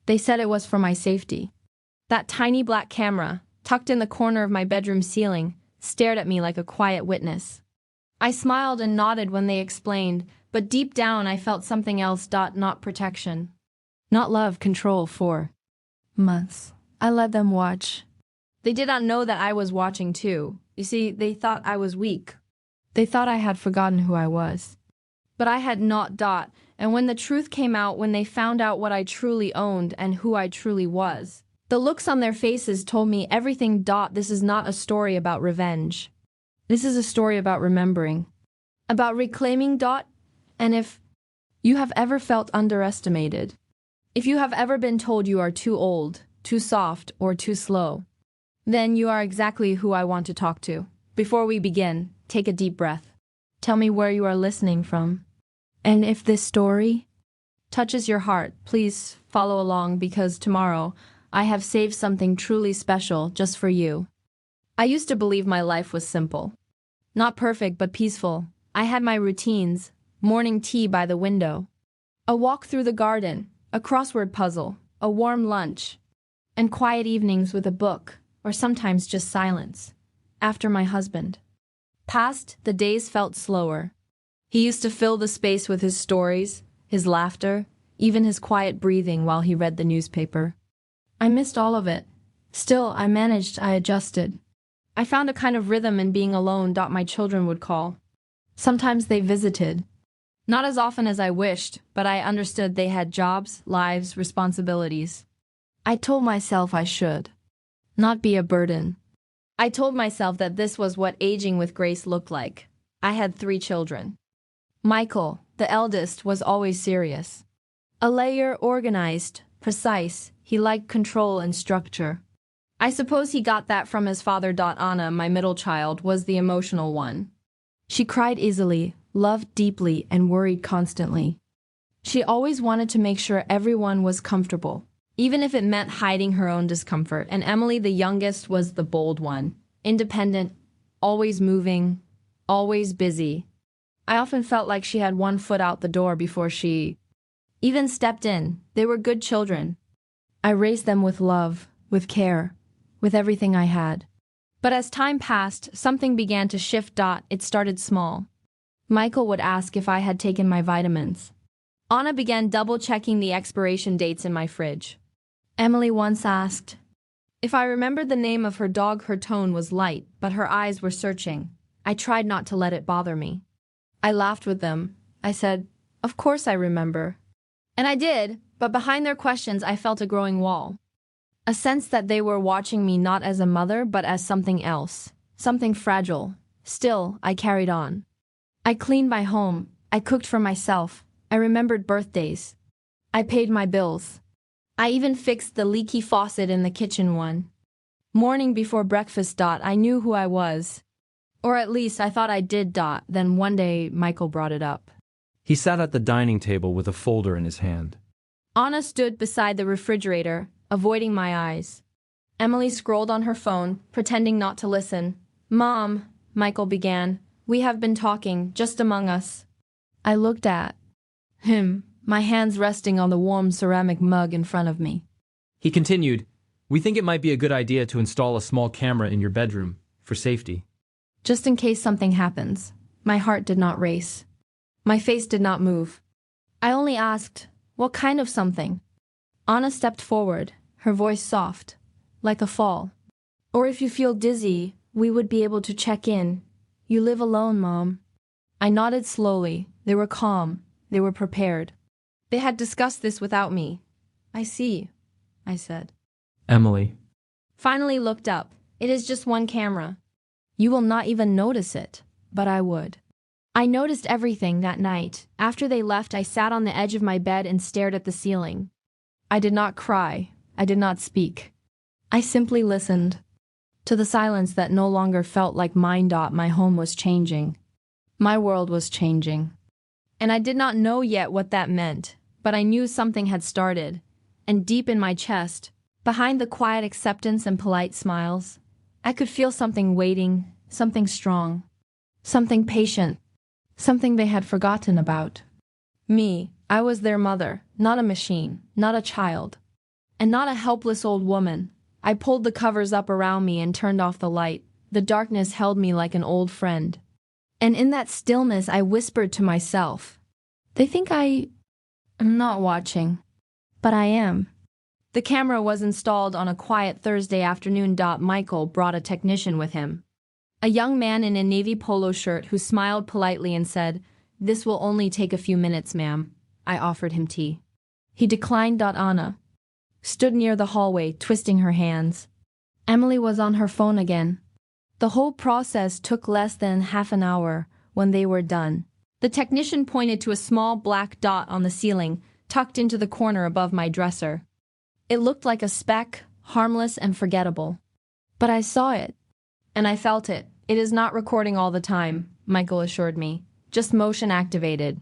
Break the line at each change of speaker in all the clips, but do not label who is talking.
They said it was for my safety. That tiny black camera, tucked in the corner of my bedroom ceiling, stared at me like a quiet witness. I smiled and nodded when they explained, but deep down I felt something else. Not protection. Not love, control. For months, I let them watch. They did not know that I was watching too. You see, they thought I was weak. They thought I had forgotten who I was. But I had not. And when the truth came out, when they found out what I truly owned and who I truly was, the looks on their faces told me everything. This is not a story about revenge. This is a story about remembering. About reclaiming. And if you have ever felt underestimated, if you have ever been told you are too old, too soft, or too slow, then you are exactly who I want to talk to. Before we begin, take a deep breath. Tell me where you are listening from. And if this story touches your heart, please follow along, because tomorrow I have saved something truly special just for you. I used to believe my life was simple. Not perfect, but peaceful. I had my routines, morning tea by the window, a walk through the garden, a crossword puzzle, a warm lunch, and quiet evenings with a book, or sometimes just silence. After my husband passed, the days felt slower. He used to fill the space with his stories, his laughter, even his quiet breathing while he read the newspaper. I missed all of it. Still, I managed, I adjusted. I found a kind of rhythm in being alone. My children would call. Sometimes they visited. Not as often as I wished, but I understood they had jobs, lives, responsibilities. I told myself I should not be a burden. I told myself that this was what aging with grace looked like. I had 3 children. Michael, the eldest, was always serious. A layer, organized, precise. He liked control and structure. I suppose he got that from his father. Anna, my middle child, was the emotional one. She cried easily, loved deeply, and worried constantly. She always wanted to make sure everyone was comfortable, even if it meant hiding her own discomfort. And Emily, the youngest, was the bold one, independent, always moving, always busy. I often felt like she had one foot out the door before she even stepped in. They were good children. I raised them with love, with care, with everything I had. But as time passed, something began to shift. It started small. Michael would ask if I had taken my vitamins. Anna began double-checking the expiration dates in my fridge. Emily once asked if I remembered the name of her dog. Her tone was light, but her eyes were searching. I tried not to let it bother me. I laughed with them. I said, "Of course I remember." And I did, but behind their questions I felt a growing wall. A sense that they were watching me not as a mother, but as something else, something fragile. Still, I carried on. I cleaned my home. I cooked for myself. I remembered birthdays. I paid my bills. I even fixed the leaky faucet in the kitchen one morning before breakfast. I knew who I was. Or at least I thought I did. Then one day, Michael brought it up.
He sat at the dining table with a folder in his hand.
Anna stood beside the refrigerator, avoiding my eyes. Emily scrolled on her phone, pretending not to listen. "Mom," Michael began, "we have been talking, just among us." I looked at him, my hands resting on the warm ceramic mug in front of me.
He continued, "We think it might be a good idea to install a small camera in your bedroom, for safety."
Just in case something happens. My heart did not race. My face did not move. I only asked, "What kind of something?" Anna stepped forward, her voice soft, like a fall. "Or if you feel dizzy, we would be able to check in. You live alone, Mom." I nodded slowly. They were calm. They were prepared. They had discussed this without me. "I see," I said.
Emily
Finally looked up. "It is just one camera. You will not even notice it." But I would. I noticed everything that night. After they left, I sat on the edge of my bed and stared at the ceiling. I did not cry. I did not speak. I simply listened to the silence that no longer felt like mine. My home was changing. My world was changing. And I did not know yet what that meant, but I knew something had started. And deep in my chest, behind the quiet acceptance and polite smiles, I could feel something waiting, something strong, something patient, something they had forgotten about. Me, I was their mother, not a machine, not a child. And not a helpless old woman. I pulled the covers up around me and turned off the light. The darkness held me like an old friend. And in that stillness, I whispered to myself, "They think I am not watching, but I am." The camera was installed on a quiet Thursday afternoon. Michael brought a technician with him. A young man in a navy polo shirt who smiled politely and said, "This will only take a few minutes, ma'am." I offered him tea. He declined. Anna stood near the hallway, twisting her hands. Emily was on her phone again. The whole process took less than half an hour. When they were done, the technician pointed to a small black dot on the ceiling, tucked into the corner above my dresser. It looked like a speck, harmless and forgettable. But I saw it, and I felt it. "It is not recording all the time," Michael assured me. "Just motion activated."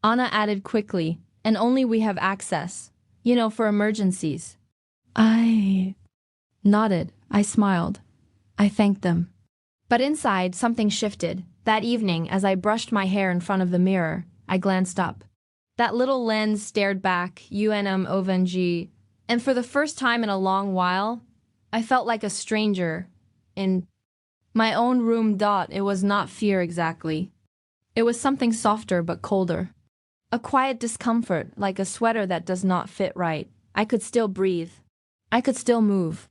Anna added quickly, "And only we have access. For emergencies." I nodded. I smiled. I thanked them. But inside, something shifted. That evening, as I brushed my hair in front of the mirror, I glanced up. That little lens stared back, UNMOVNG, and for the first time in a long while, I felt like a stranger in my own room. It was not fear exactly. It was something softer but colder. A quiet discomfort, like a sweater that does not fit right. I could still breathe. I could still move.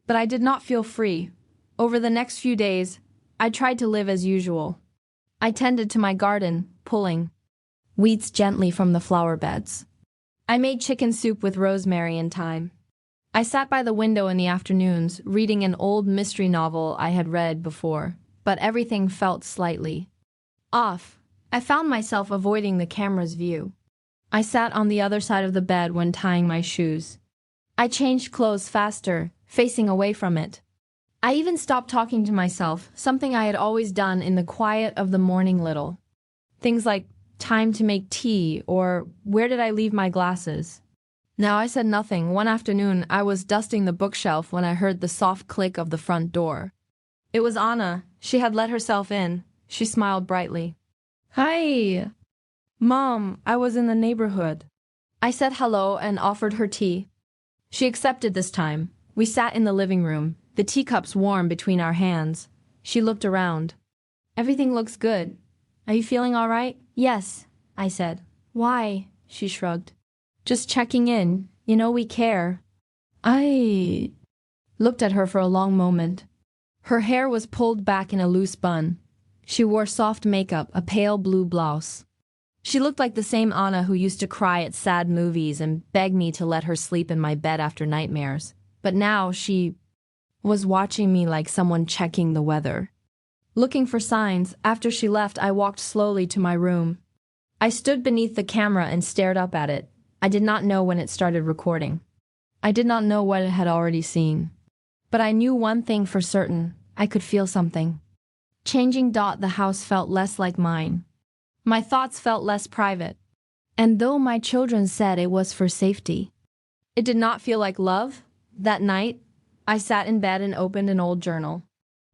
But I did not feel free. Over the next few days, I tried to live as usual. I tended to my garden, pulling weeds gently from the flower beds. I made chicken soup with rosemary and thyme. I sat by the window in the afternoons, reading an old mystery novel I had read before, but everything felt slightly off. I found myself avoiding the camera's view. I sat on the other side of the bed when tying my shoes. I changed clothes faster, facing away from it. I even stopped talking to myself, something I had always done in the quiet of the morning. Little things like time to make tea or where did I leave my glasses. Now I said nothing. One afternoon, I was dusting the bookshelf when I heard the soft click of the front door. It was Anna. She had let herself in. She smiled brightly. "Hi, Mom, I was in the neighborhood." I said hello and offered her tea. She accepted this time. We sat in the living room, the teacups warm between our hands. She looked around. "Everything looks good. Are you feeling all right?" "Yes," I said. "Why?" She shrugged. "Just checking in. We care." I looked at her for a long moment. Her hair was pulled back in a loose bun. She wore soft makeup, a pale blue blouse. She looked like the same Anna who used to cry at sad movies and beg me to let her sleep in my bed after nightmares. But now she was watching me like someone checking the weather. Looking for signs, after she left, I walked slowly to my room. I stood beneath the camera and stared up at it. I did not know when it started recording. I did not know what it had already seen. But I knew one thing for certain. I could feel something. Changing. The house felt less like mine. My thoughts felt less private. And though my children said it was for safety, it did not feel like love. That night, I sat in bed and opened an old journal.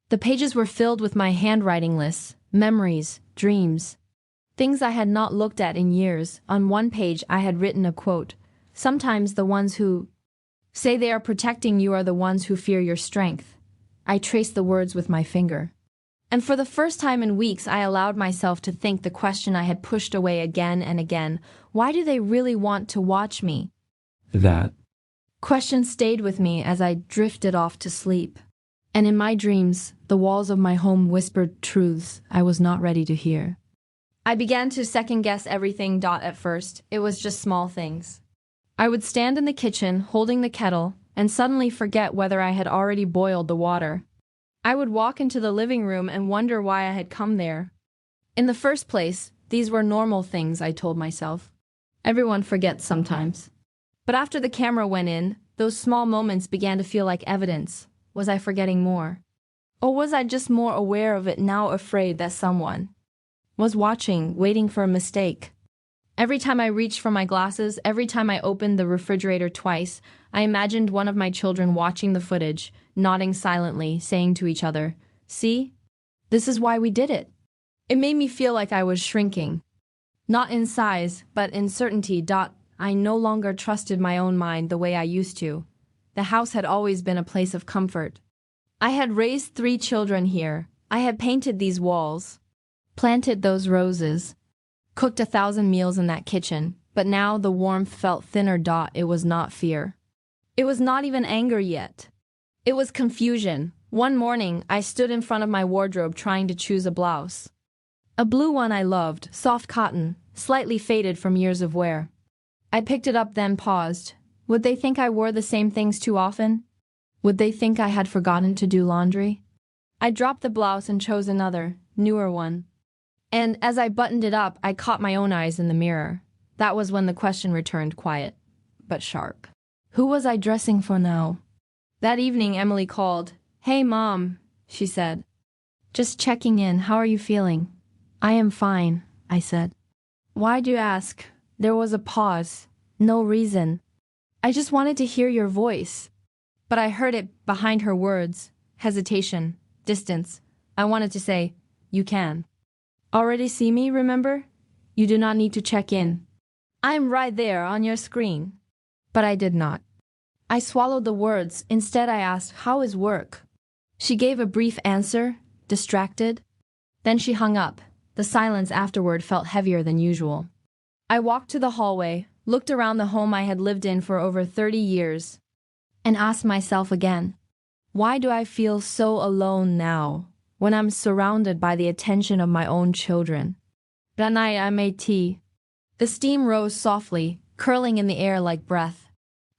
The pages were filled with my handwriting lists, memories, dreams, things I had not looked at in years. On one page, I had written a quote. "Sometimes the ones who say they are protecting you are the ones who fear your strength." I traced the words with my finger. And for the first time in weeks, I allowed myself to think the question I had pushed away again and again. Why do they really want to watch me?
That
question stayed with me as I drifted off to sleep. And in my dreams, the walls of my home whispered truths I was not ready to hear. I began to second-guess everything. At first, it was just small things. I would stand in the kitchen, holding the kettle, and suddenly forget whether I had already boiled the water. I would walk into the living room and wonder why I had come there. In the first place, these were normal things, I told myself. Everyone forgets sometimes. But after the camera went in, those small moments began to feel like evidence. Was I forgetting more? Or was I just more aware of it now, afraid that someone was watching, waiting for a mistake? Every time I reached for my glasses, every time I opened the refrigerator twice, I imagined one of my children watching the footage, nodding silently, saying to each other, "See? This is why we did it." It made me feel like I was shrinking. Not in size, but in certainty. I no longer trusted my own mind the way I used to. The house had always been a place of comfort. I had raised 3 children here. I had painted these walls, planted those roses, cooked 1,000 meals in that kitchen, but now the warmth felt thinner. It was not fear. It was not even anger yet. It was confusion. One morning, I stood in front of my wardrobe trying to choose a blouse. A blue one I loved, soft cotton, slightly faded from years of wear. I picked it up, then paused. Would they think I wore the same things too often? Would they think I had forgotten to do laundry? I dropped the blouse and chose another, newer one. And as I buttoned it up, I caught my own eyes in the mirror. That was when the question returned, quiet, but sharp. Who was I dressing for now? That evening, Emily called. "Hey, Mom," she said. "Just checking in. How are you feeling?" "I am fine," I said. "Why'd you ask?" There was a pause. No reason. "I just wanted to hear your voice." But I heard it behind her words. Hesitation. Distance. I wanted to say, "You can already see me, remember? You do not need to check in. I'm right there on your screen." But I did not. I swallowed the words. Instead, I asked, "How is work?" She gave a brief answer, distracted. Then she hung up. The silence afterward felt heavier than usual. I walked to the hallway, looked around the home I had lived in for over 30 years, and asked myself again, why do I feel so alone now, when I'm surrounded by the attention of my own children? That night I made tea. The steam rose softly, curling in the air like breath.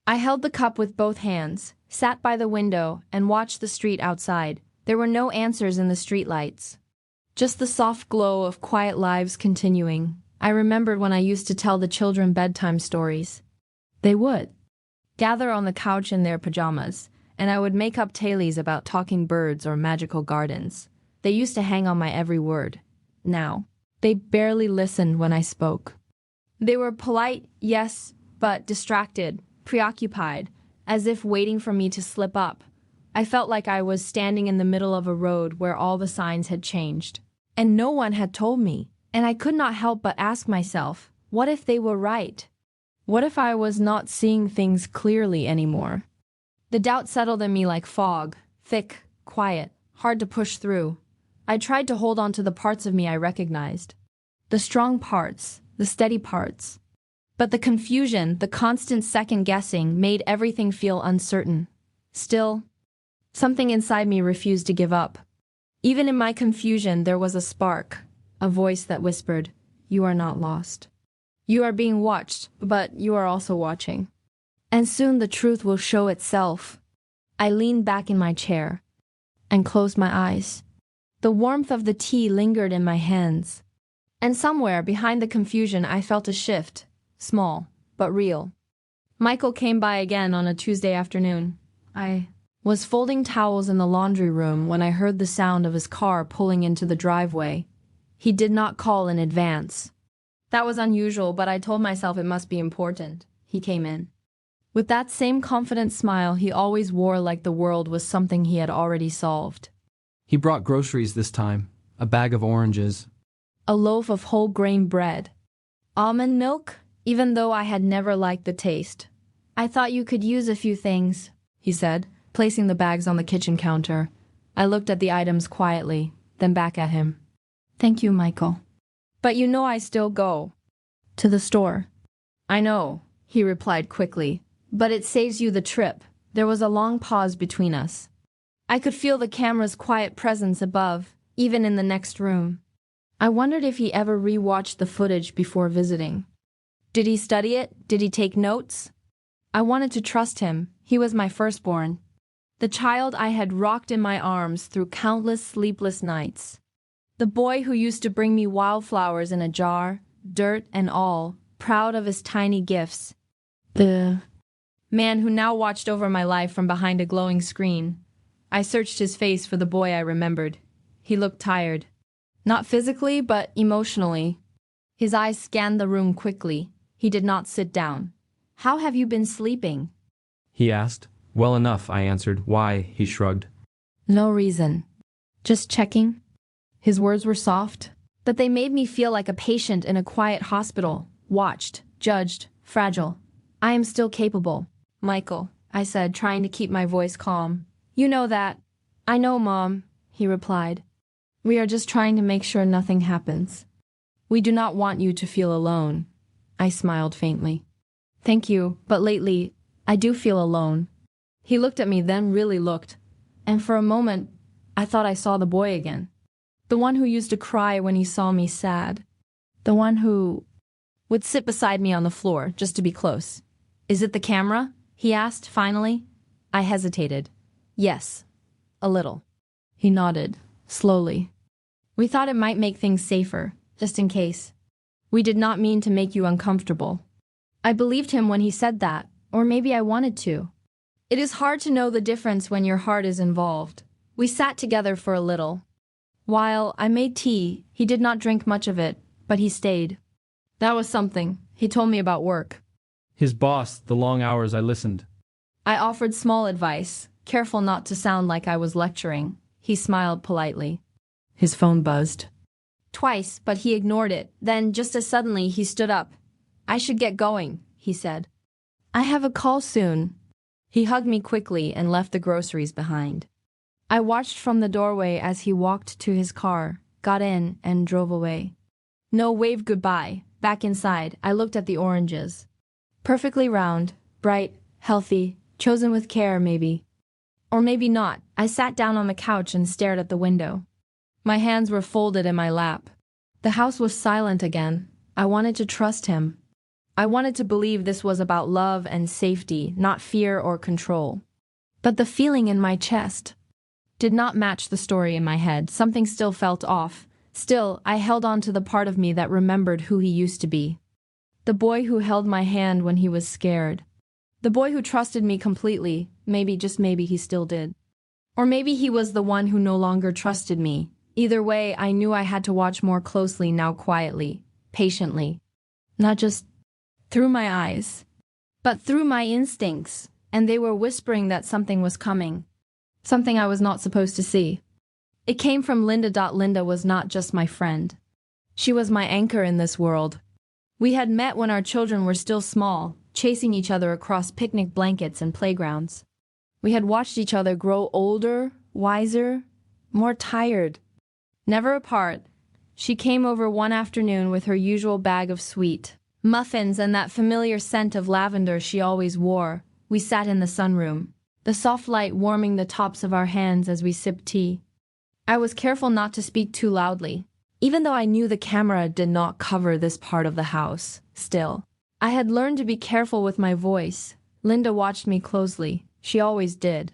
I held the cup with both hands, sat by the window, and watched the street outside. There were no answers in the streetlights, just the soft glow of quiet lives continuing. I remembered when I used to tell the children bedtime stories. They would gather on the couch in their pajamas, and I would make up tales about talking birds or magical gardens. They used to hang on my every word. Now, they barely listened when I spoke. They were polite, yes, but distracted, preoccupied, as if waiting for me to slip up. I felt like I was standing in the middle of a road where all the signs had changed, and no one had told me. And I could not help but ask myself, what if they were right? What if I was not seeing things clearly anymore? The doubt settled in me like fog, thick, quiet, hard to push through. I tried to hold on to the parts of me I recognized. The strong parts, the steady parts. But the confusion, the constant second-guessing made everything feel uncertain. Still, something inside me refused to give up. Even in my confusion, there was a spark. A voice that whispered, "You are not lost. You are being watched, but you are also watching. And soon the truth will show itself." I leaned back in my chair and closed my eyes. The warmth of the tea lingered in my hands. And somewhere behind the confusion I felt a shift, small, but real. Michael came by again on a Tuesday afternoon. I was folding towels in the laundry room when I heard the sound of his car pulling into the driveway. He did not call in advance. That was unusual, but I told myself it must be important. He came in with that same confident smile he always wore, like the world was something he had already solved.
He brought groceries this time, a bag of oranges,
A loaf of whole grain bread, almond milk, even though I had never liked the taste. "I thought you could use a few things," he said, placing the bags on the kitchen counter. I looked at the items quietly, then back at him. "Thank you, Michael. But you know I still go to the store." "I know," he replied quickly, "but it saves you the trip." There was a long pause between us. I could feel the camera's quiet presence above, even in the next room. I wondered if he ever re-watched the footage before visiting. Did he study it? Did he take notes? I wanted to trust him. He was my firstborn, the child I had rocked in my arms through countless sleepless nights. The boy who used to bring me wildflowers in a jar, dirt and all, proud of his tiny gifts. The man who now watched over my life from behind a glowing screen. I searched his face for the boy I remembered. He looked tired. Not physically, but emotionally. His eyes scanned the room quickly. He did not sit down. "How have you been sleeping?"
he asked. "Well enough," I answered. "Why?" he shrugged.
"No reason. Just checking." His words were soft, but they made me feel like a patient in a quiet hospital, watched, judged, fragile. I am still capable. Michael, I said, trying to keep my voice calm. You know that. I know, Mom, he replied. We are just trying to make sure nothing happens. We do not want you to feel alone. I smiled faintly. Thank you, but lately, I do feel alone. He looked at me, then really looked, and for a moment, I thought I saw the boy again. The one who used to cry when he saw me sad. The one who would sit beside me on the floor, just to be close. Is it the camera? He asked, finally. I hesitated. Yes, a little. He nodded, slowly. We thought it might make things safer, just in case. We did not mean to make you uncomfortable. I believed him when he said that, or maybe I wanted to. It is hard to know the difference when your heart is involved. We sat together for a little. While I made tea, he did not drink much of it, but he stayed. That was something. He told me about work.
His boss, the long hours. I listened.
I offered small advice, careful not to sound like I was lecturing. He smiled politely. His phone buzzed. Twice, but he ignored it. Then, just as suddenly, he stood up. I should get going, he said. I have a call soon. He hugged me quickly and left the groceries behind. I watched from the doorway as he walked to his car, got in, and drove away. No waved goodbye. Back inside, I looked at the oranges. Perfectly round, bright, healthy, chosen with care, maybe. Or maybe not. I sat down on the couch and stared at the window. My hands were folded in my lap. The house was silent again. I wanted to trust him. I wanted to believe this was about love and safety, not fear or control. But the feeling in my chest did not match the story in my head. Something still felt off. Still, I held on to the part of me that remembered who he used to be. The boy who held my hand when he was scared. The boy who trusted me completely. Maybe, just maybe, he still did. Or maybe he was the one who no longer trusted me. Either way, I knew I had to watch more closely now, quietly, patiently. Not just through my eyes, but through my instincts, and they were whispering that something was coming. Something I was not supposed to see. It came from Linda. Linda was not just my friend. She was my anchor in this world. We had met when our children were still small, chasing each other across picnic blankets and playgrounds. We had watched each other grow older, wiser, more tired. Never apart, she came over one afternoon with her usual bag of sweet muffins and that familiar scent of lavender she always wore. We sat in the sunroom, the soft light warming the tops of our hands as we sipped tea. I was careful not to speak too loudly, even though I knew the camera did not cover this part of the house. Still, I had learned to be careful with my voice. Linda watched me closely. She always did.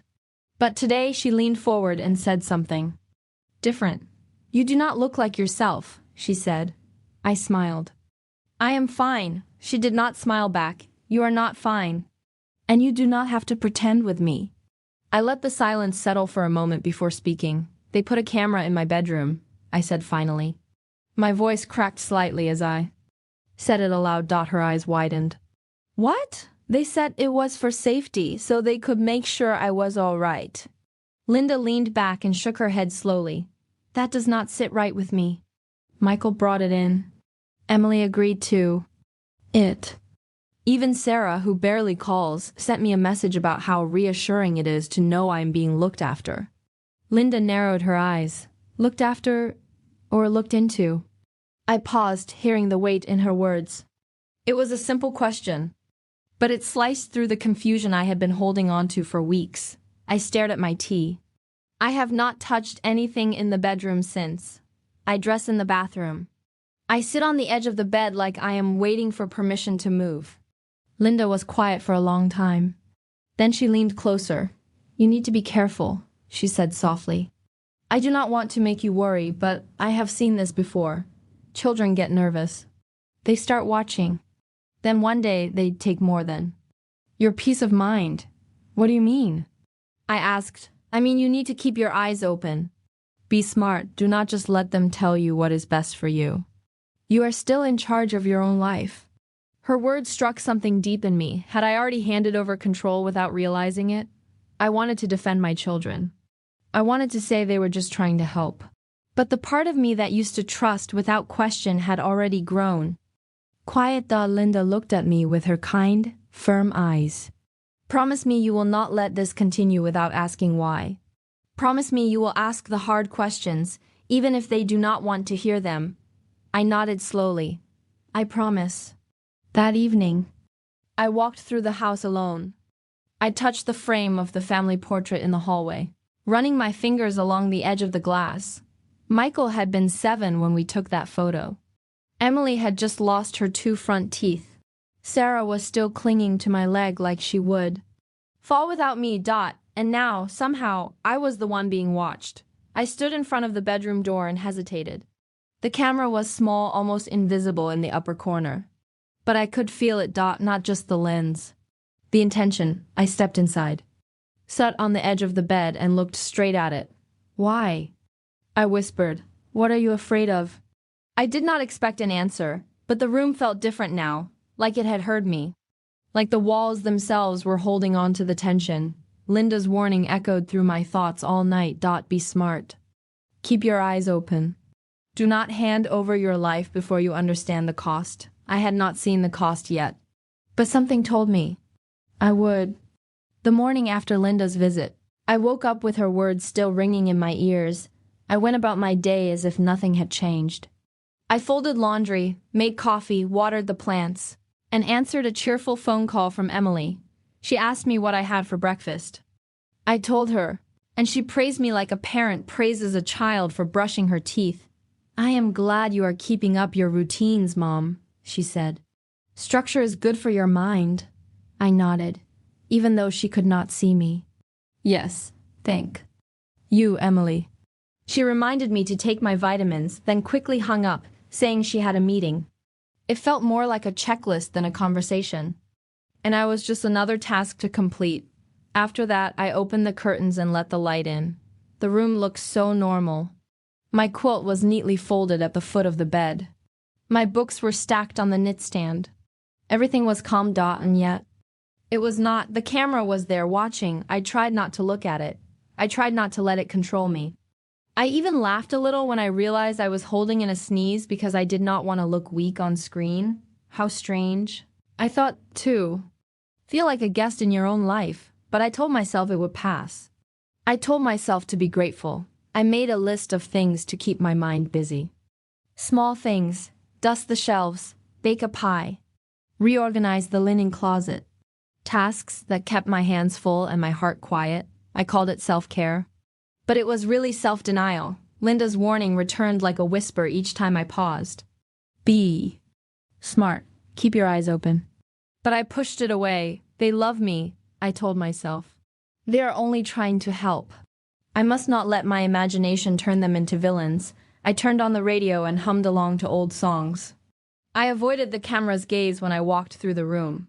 But today she leaned forward and said something different. You do not look like yourself, she said. I smiled. I am fine. She did not smile back. You are not fine. And you do not have to pretend with me. I let the silence settle for a moment before speaking. They put a camera in my bedroom, I said finally. My voice cracked slightly as I said it aloud. Her eyes widened. What? They said it was for safety, so they could make sure I was all right. Linda leaned back and shook her head slowly. That does not sit right with me. Michael brought it in. Emily agreed to it. Even Sarah, who barely calls, sent me a message about how reassuring it is to know I am being looked after. Linda narrowed her eyes. Looked after, or looked into? I paused, hearing the weight in her words. It was a simple question, but it sliced through the confusion I had been holding on to for weeks. I stared at my tea. I have not touched anything in the bedroom since. I dress in the bathroom. I sit on the edge of the bed like I am waiting for permission to move. Linda was quiet for a long time. Then she leaned closer. You need to be careful, she said softly. I do not want to make you worry, but I have seen this before. Children get nervous. They start watching. Then one day they take more than your peace of mind. What do you mean? I asked. I mean, you need to keep your eyes open. Be smart. Do not just let them tell you what is best for you. You are still in charge of your own life. Her words struck something deep in me. Had I already handed over control without realizing it? I wanted to defend my children. I wanted to say they were just trying to help. But the part of me that used to trust without question had already grown. Quiet. Linda looked at me with her kind, firm eyes. Promise me you will not let this continue without asking why. Promise me you will ask the hard questions, even if they do not want to hear them. I nodded slowly. I promise. That evening, I walked through the house alone. I touched the frame of the family portrait in the hallway, running my fingers along the edge of the glass. Michael had been 7 when we took that photo. Emily had just lost her 2 front teeth. Sarah was still clinging to my leg like she would fall without me. And now, somehow, I was the one being watched. I stood in front of the bedroom door and hesitated. The camera was small, almost invisible in the upper corner. But I could feel it. Not just the lens. The intention. I stepped inside, sat on the edge of the bed and looked straight at it. Why? I whispered. What are you afraid of? I did not expect an answer, but the room felt different now, like it had heard me. Like the walls themselves were holding on to the tension. Linda's warning echoed through my thoughts all night. Be smart. Keep your eyes open. Do not hand over your life before you understand the cost. I had not seen the cost yet. But something told me I would. The morning after Linda's visit, I woke up with her words still ringing in my ears. I went about my day as if nothing had changed. I folded laundry, made coffee, watered the plants, and answered a cheerful phone call from Emily. She asked me what I had for breakfast. I told her, and she praised me like a parent praises a child for brushing her teeth. I am glad you are keeping up your routines, Mom, she said. Structure is good for your mind. I nodded, even though she could not see me. Yes, thank you, Emily. She reminded me to take my vitamins, then quickly hung up, saying she had a meeting. It felt more like a checklist than a conversation, and I was just another task to complete. After that, I opened the curtains and let the light in. The room looked so normal. My quilt was neatly folded at the foot of the bed. My books were stacked on the knitstand. Everything was calm. And yet, it was not. The camera was there watching. I tried not to look at it. I tried not to let it control me. I even laughed a little when I realized I was holding in a sneeze because I did not want to look weak on screen. How strange. I thought, too, feel like a guest in your own life, but I told myself it would pass. I told myself to be grateful. I made a list of things to keep my mind busy. Small things: dust the shelves, bake a pie, reorganize the linen closet. Tasks that kept my hands full and my heart quiet. I called it self-care. But it was really self-denial. Linda's warning returned like a whisper each time I paused. Be smart. Keep your eyes open. But I pushed it away. They love me, I told myself. They are only trying to help. I must not let my imagination turn them into villains. I turned on the radio and hummed along to old songs. I avoided the camera's gaze when I walked through the room.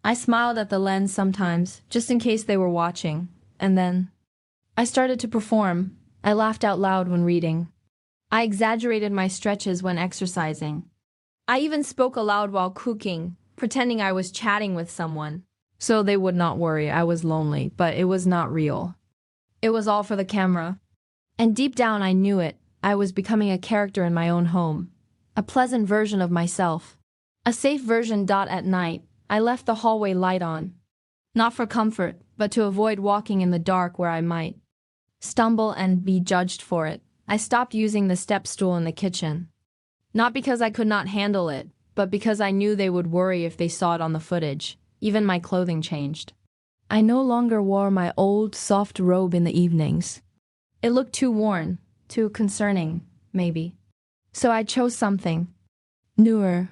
I smiled at the lens sometimes, just in case they were watching, and then I started to perform. I laughed out loud when reading. I exaggerated my stretches when exercising. I even spoke aloud while cooking, pretending I was chatting with someone, so they would not worry I was lonely, but it was not real. It was all for the camera. And deep down I knew it. I was becoming a character in my own home. A pleasant version of myself. A safe version. At night, I left the hallway light on. Not for comfort, but to avoid walking in the dark where I might stumble and be judged for it. I stopped using the step stool in the kitchen. Not because I could not handle it, but because I knew they would worry if they saw it on the footage. Even my clothing changed. I no longer wore my old, soft robe in the evenings. It looked too worn, too concerning, maybe. So I chose something newer,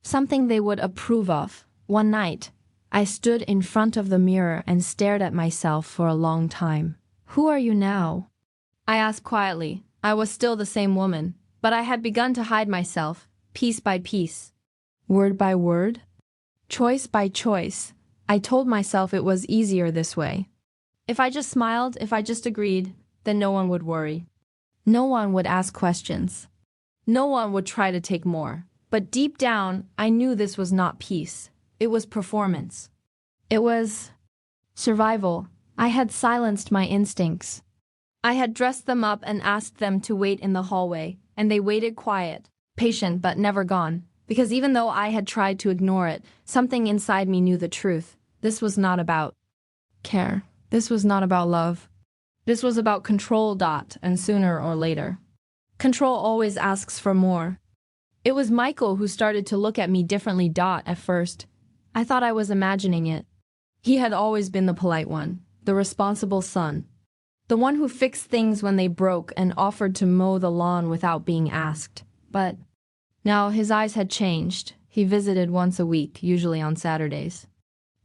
something they would approve of. One night, I stood in front of the mirror and stared at myself for a long time. Who are you now? I asked quietly. I was still the same woman, but I had begun to hide myself, piece by piece. Word by word? Choice by choice. I told myself it was easier this way. If I just smiled, if I just agreed, then no one would worry. No one would ask questions. No one would try to take more. But deep down, I knew this was not peace. It was performance. It was survival. I had silenced my instincts. I had dressed them up and asked them to wait in the hallway, and they waited quiet, patient but never gone. Because even though I had tried to ignore it, something inside me knew the truth. This was not about care. This was not about love. This was about control. And sooner or later, control always asks for more. It was Michael who started to look at me differently. At first, I thought I was imagining it. He had always been the polite one, the responsible son, the one who fixed things when they broke and offered to mow the lawn without being asked. But now his eyes had changed. He visited once a week, usually on Saturdays.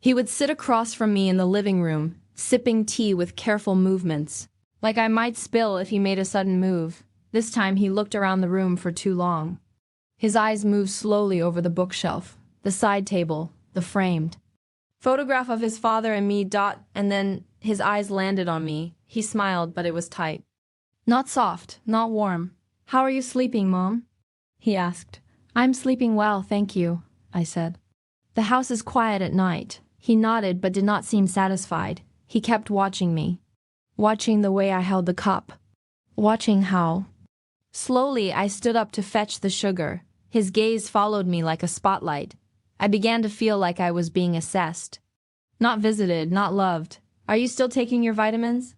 He would sit across from me in the living room, sipping tea with careful movements, like I might spill if he made a sudden move. This time he looked around the room for too long. His eyes moved slowly over the bookshelf, the side table, the framed photograph of his father and me. And then his eyes landed on me. He smiled, but it was tight. Not soft, not warm. "How are you sleeping, Mom?" he asked. "I'm sleeping well, thank you," I said. "The house is quiet at night." He nodded but did not seem satisfied. He kept watching me, watching the way I held the cup, watching how. Slowly, I stood up to fetch the sugar. His gaze followed me like a spotlight. I began to feel like I was being assessed. Not visited, not loved. "Are you still taking your vitamins?"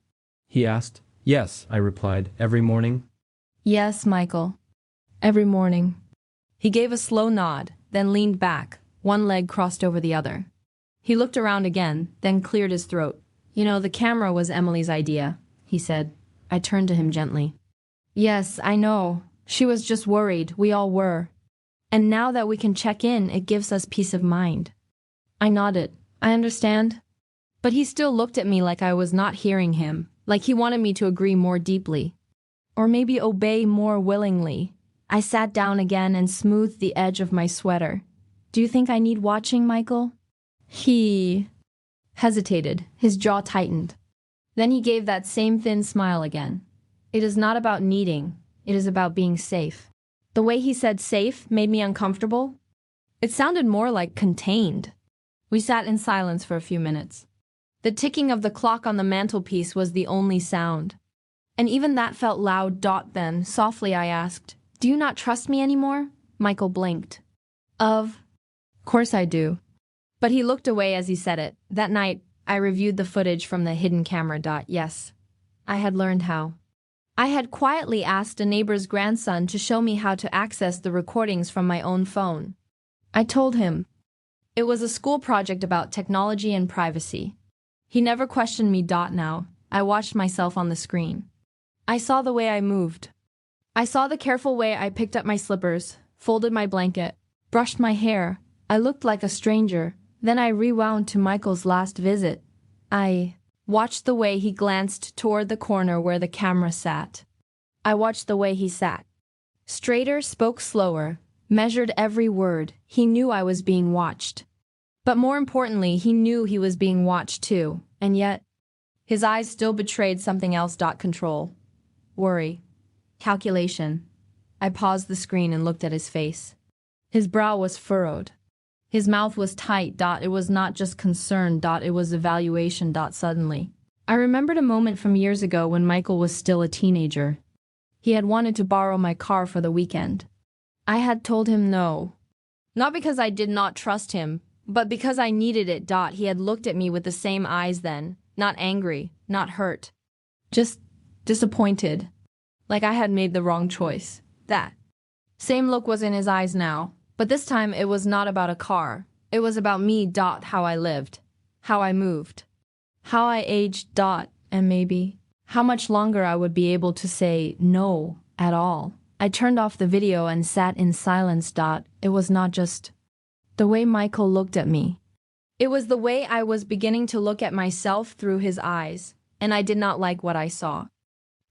He asked. "Yes," I replied, "every morning."
"Yes, Michael. Every morning." He gave a slow nod, then leaned back, one leg crossed over the other. He looked around again, then cleared his throat. "You know, the camera was Emily's idea," he said. I turned to him gently. "Yes, I know. She was just worried. We all were. And now that we can check in, it gives us peace of mind." I nodded. "I understand." But he still looked at me like I was not hearing him, like he wanted me to agree more deeply. Or maybe obey more willingly. I sat down again and smoothed the edge of my sweater. "Do you think I need watching, Michael?" He hesitated, his jaw tightened. Then he gave that same thin smile again. "It is not about needing, it is about being safe." The way he said safe made me uncomfortable. It sounded more like contained. We sat in silence for a few minutes. The ticking of the clock on the mantelpiece was the only sound. And even that felt loud. Then, softly I asked, "Do you not trust me anymore?" Michael blinked. Of course I do." But he looked away as he said it. That night, I reviewed the footage from the hidden camera. Yes, I had learned how. I had quietly asked a neighbor's grandson to show me how to access the recordings from my own phone. I told him. It was a school project about technology and privacy. He never questioned me. Now, I watched myself on the screen. I saw the way I moved. I saw the careful way I picked up my slippers, folded my blanket, brushed my hair. I looked like a stranger. Then I rewound to Michael's last visit. I watched the way he glanced toward the corner where the camera sat. I watched the way he sat. Straighter, spoke slower, measured every word. He knew I was being watched. But more importantly, he knew he was being watched too. And yet, his eyes still betrayed something else. Control. Worry. Calculation. I paused the screen and looked at his face. His brow was furrowed. His mouth was tight. It was not just concern. It was evaluation. Suddenly, I remembered a moment from years ago when Michael was still a teenager. He had wanted to borrow my car for the weekend. I had told him no. Not because I did not trust him, but because I needed it. He had looked at me with the same eyes then, not angry, not hurt. Just disappointed. Like I had made the wrong choice. That same look was in his eyes now. But this time it was not about a car. It was about me. How I lived. How I moved. How I aged. And maybe how much longer I would be able to say no at all. I turned off the video and sat in silence. It was not just the way Michael looked at me. It was the way I was beginning to look at myself through his eyes, and I did not like what I saw.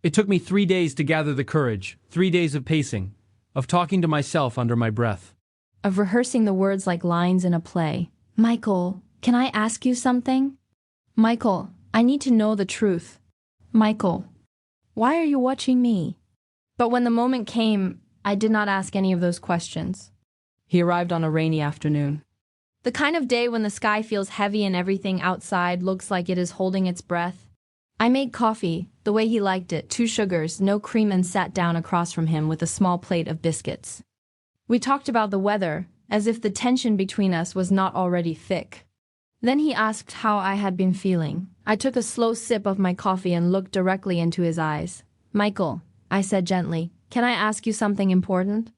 It took me 3 days to gather the courage, 3 days of pacing, of talking to myself under my breath.
Of rehearsing the words like lines in a play. "Michael, can I ask you something? Michael, I need to know the truth. Michael, why are you watching me?" But when the moment came, I did not ask any of those questions. He arrived on a rainy afternoon. The kind of day when the sky feels heavy and everything outside looks like it is holding its breath. I made coffee, the way he liked it, 2 sugars, no cream, and sat down across from him with a small plate of biscuits. We talked about the weather, as if the tension between us was not already thick. Then he asked how I had been feeling. I took a slow sip of my coffee and looked directly into his eyes. "Michael," I said gently, "can I ask you something important?"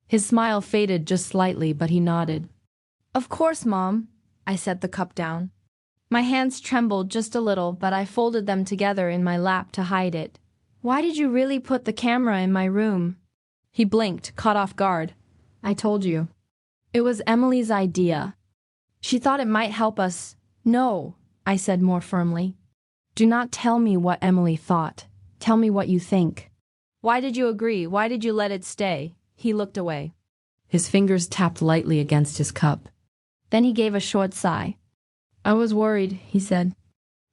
His smile faded just slightly, but he nodded. "Of course, Mom." I set the cup down. My hands trembled just a little, but I folded them together in my lap to hide it. "Why did you really put the camera in my room?" He blinked, caught off guard. "I told you. It was Emily's idea. She thought it might help us." "No," I said more firmly. "Do not tell me what Emily thought. Tell me what you think." "Why did you agree? Why did you let it stay?" He looked away. His fingers tapped lightly against his cup. Then he gave a short sigh. "I was worried," he said.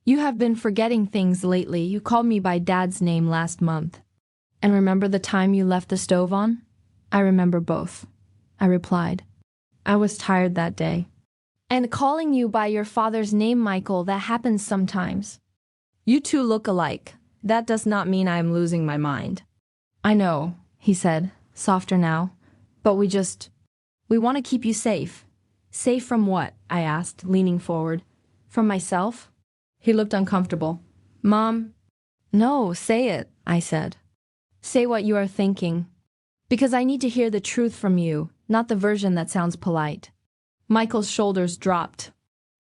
"You have been forgetting things lately. You called me by Dad's name last month." "And remember the time you left the stove on?" "I remember both," I replied. "I was tired that day." "And calling you by your father's name, Michael, that happens sometimes." "You two look alike. That does not mean I am losing my mind." "I know," he said, softer now. "But we want to keep you safe." "Safe from what?" I asked, leaning forward. "From myself?" He looked uncomfortable. "Mom." "No, say it," I said. "Say what you are thinking. Because I need to hear the truth from you, not the version that sounds polite." Michael's shoulders dropped.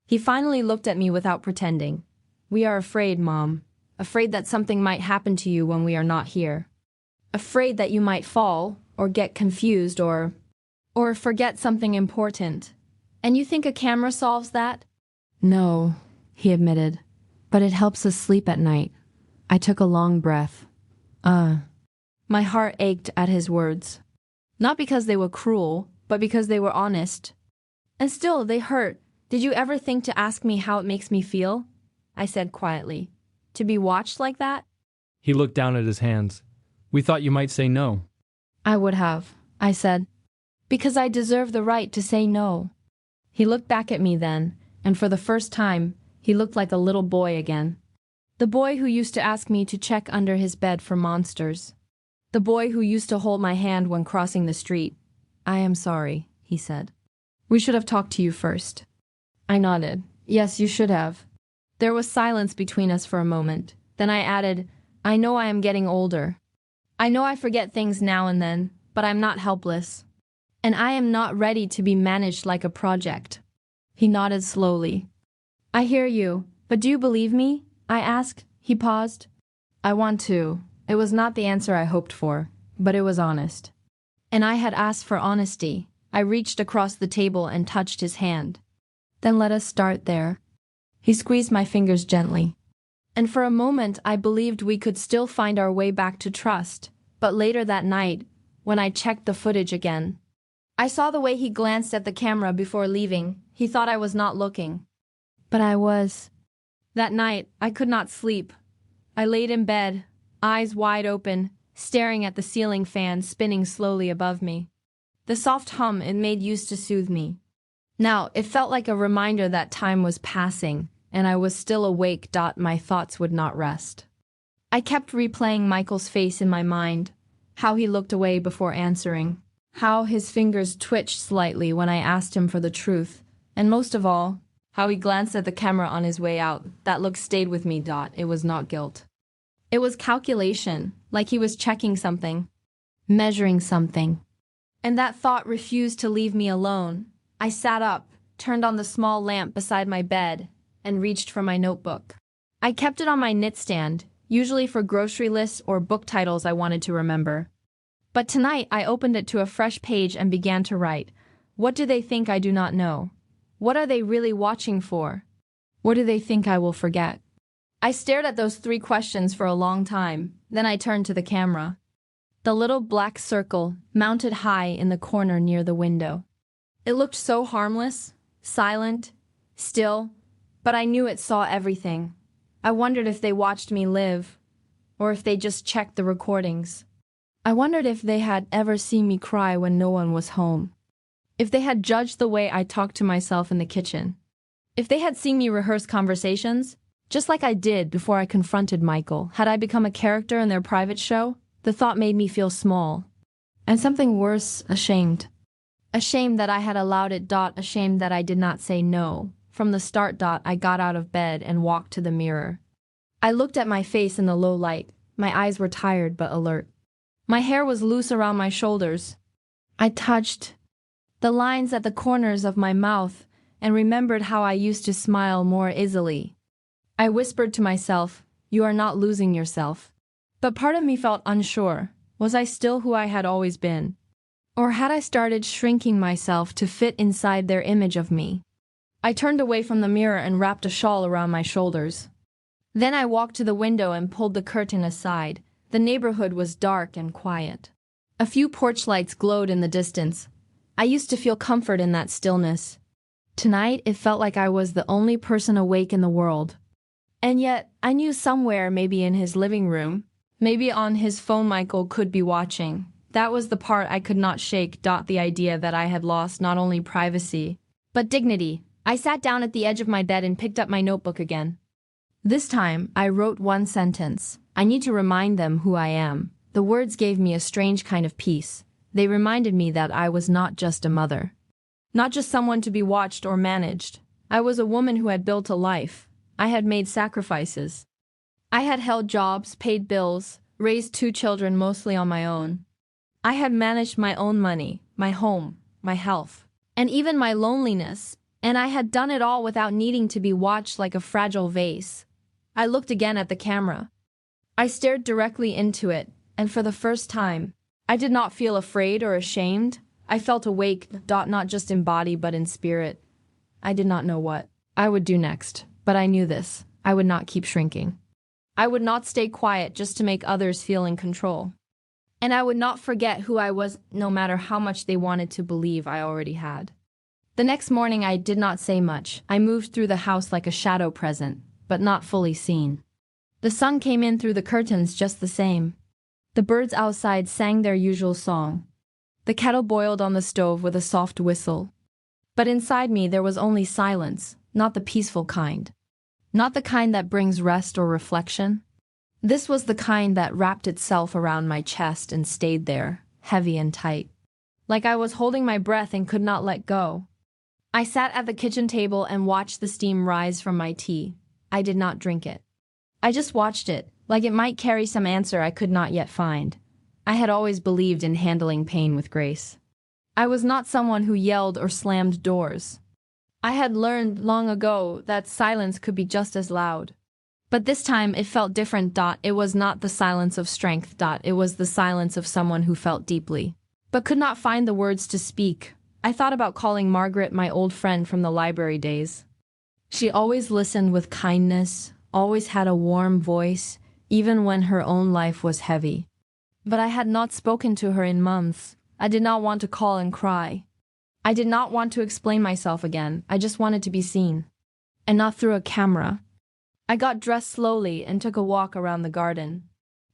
He finally looked at me without pretending. "We are afraid, Mom. Afraid that something might happen to you when we are not here. Afraid that you might fall, or get confused, or forget something important. And you think a camera solves that?" "No," he admitted. "But it helps us sleep at night." I took a long breath. My heart ached at his words. Not because they were cruel, but because they were honest. "And still, they hurt. Did you ever think to ask me how it makes me feel?" I said quietly. "To be watched like that?"
He looked down at his hands. "We thought you might say no."
"I would have," I said. "Because I deserve the right to say no." He looked back at me then, and for the first time, he looked like a little boy again. The boy who used to ask me to check under his bed for monsters. The boy who used to hold my hand when crossing the street. "I am sorry," he said. "We should have talked to you first." I nodded. "Yes, you should have." There was silence between us for a moment. Then I added, "I know I am getting older. I know I forget things now and then, but I'm not helpless. And I am not ready to be managed like a project." He nodded slowly. "I hear you, but do you believe me?" I asked. He paused. "I want to." It was not the answer I hoped for, but it was honest. And I had asked for honesty. I reached across the table and touched his hand. "Then let us start there." He squeezed my fingers gently. And for a moment I believed we could still find our way back to trust. But later that night, when I checked the footage again, I saw the way he glanced at the camera before leaving. He thought I was not looking. But I was. That night, I could not sleep. I laid in bed, eyes wide open, staring at the ceiling fan spinning slowly above me. The soft hum it made used to soothe me. Now, it felt like a reminder that time was passing, and I was still awake. My thoughts would not rest. I kept replaying Michael's face in my mind, how he looked away before answering, how his fingers twitched slightly when I asked him for the truth, and most of all, how he glanced at the camera on his way out. That look stayed with me. It was not guilt. It was calculation, like he was checking something, measuring something. And that thought refused to leave me alone. I sat up, turned on the small lamp beside my bed, and reached for my notebook. I kept it on my nightstand, usually for grocery lists or book titles I wanted to remember. But tonight I opened it to a fresh page and began to write. What do they think I do not know? What are they really watching for? What do they think I will forget? I stared at those 3 questions for a long time. Then I turned to the camera. The little black circle mounted high in the corner near the window. It looked so harmless, silent, still, but I knew it saw everything. I wondered if they watched me live, or if they just checked the recordings. I wondered if they had ever seen me cry when no one was home. If they had judged the way I talked to myself in the kitchen. If they had seen me rehearse conversations, just like I did before I confronted Michael. Had I become a character in their private show? The thought made me feel small. And something worse, ashamed. Ashamed that I had allowed it. Ashamed that I did not say no. From the start. I got out of bed and walked to the mirror. I looked at my face in the low light. My eyes were tired but alert. My hair was loose around my shoulders. I touched the lines at the corners of my mouth and remembered how I used to smile more easily. I whispered to myself, "You are not losing yourself." But part of me felt unsure. Was I still who I had always been? Or had I started shrinking myself to fit inside their image of me? I turned away from the mirror and wrapped a shawl around my shoulders. Then I walked to the window and pulled the curtain aside. The neighborhood was dark and quiet. A few porch lights glowed in the distance. I used to feel comfort in that stillness. Tonight, it felt like I was the only person awake in the world. And yet, I knew somewhere, maybe in his living room, maybe on his phone, Michael could be watching. That was the part I could not shake. The idea that I had lost not only privacy, but dignity. I sat down at the edge of my bed and picked up my notebook again. This time, I wrote one sentence. I need to remind them who I am. The words gave me a strange kind of peace. They reminded me that I was not just a mother. Not just someone to be watched or managed. I was a woman who had built a life. I had made sacrifices. I had held jobs, paid bills, raised 2 children mostly on my own. I had managed my own money, my home, my health, and even my loneliness, and I had done it all without needing to be watched like a fragile vase. I looked again at the camera. I stared directly into it, and for the first time, I did not feel afraid or ashamed. I felt awake, not just in body but in spirit. I did not know what I would do next, but I knew this. I would not keep shrinking. I would not stay quiet just to make others feel in control. And I would not forget who I was, no matter how much they wanted to believe I already had. The next morning I did not say much. I moved through the house like a shadow present, but not fully seen. The sun came in through the curtains just the same. The birds outside sang their usual song. The kettle boiled on the stove with a soft whistle. But inside me there was only silence, not the peaceful kind. Not the kind that brings rest or reflection. This was the kind that wrapped itself around my chest and stayed there, heavy and tight. Like I was holding my breath and could not let go. I sat at the kitchen table and watched the steam rise from my tea. I did not drink it. I just watched it, like it might carry some answer I could not yet find. I had always believed in handling pain with grace. I was not someone who yelled or slammed doors. I had learned long ago that silence could be just as loud. But this time it felt different. It was not the silence of strength. It was the silence of someone who felt deeply, but could not find the words to speak. I thought about calling Margaret, my old friend from the library days. She always listened with kindness, always had a warm voice, even when her own life was heavy. But I had not spoken to her in months. I did not want to call and cry. I did not want to explain myself again. I just wanted to be seen. And not through a camera. I got dressed slowly and took a walk around the garden.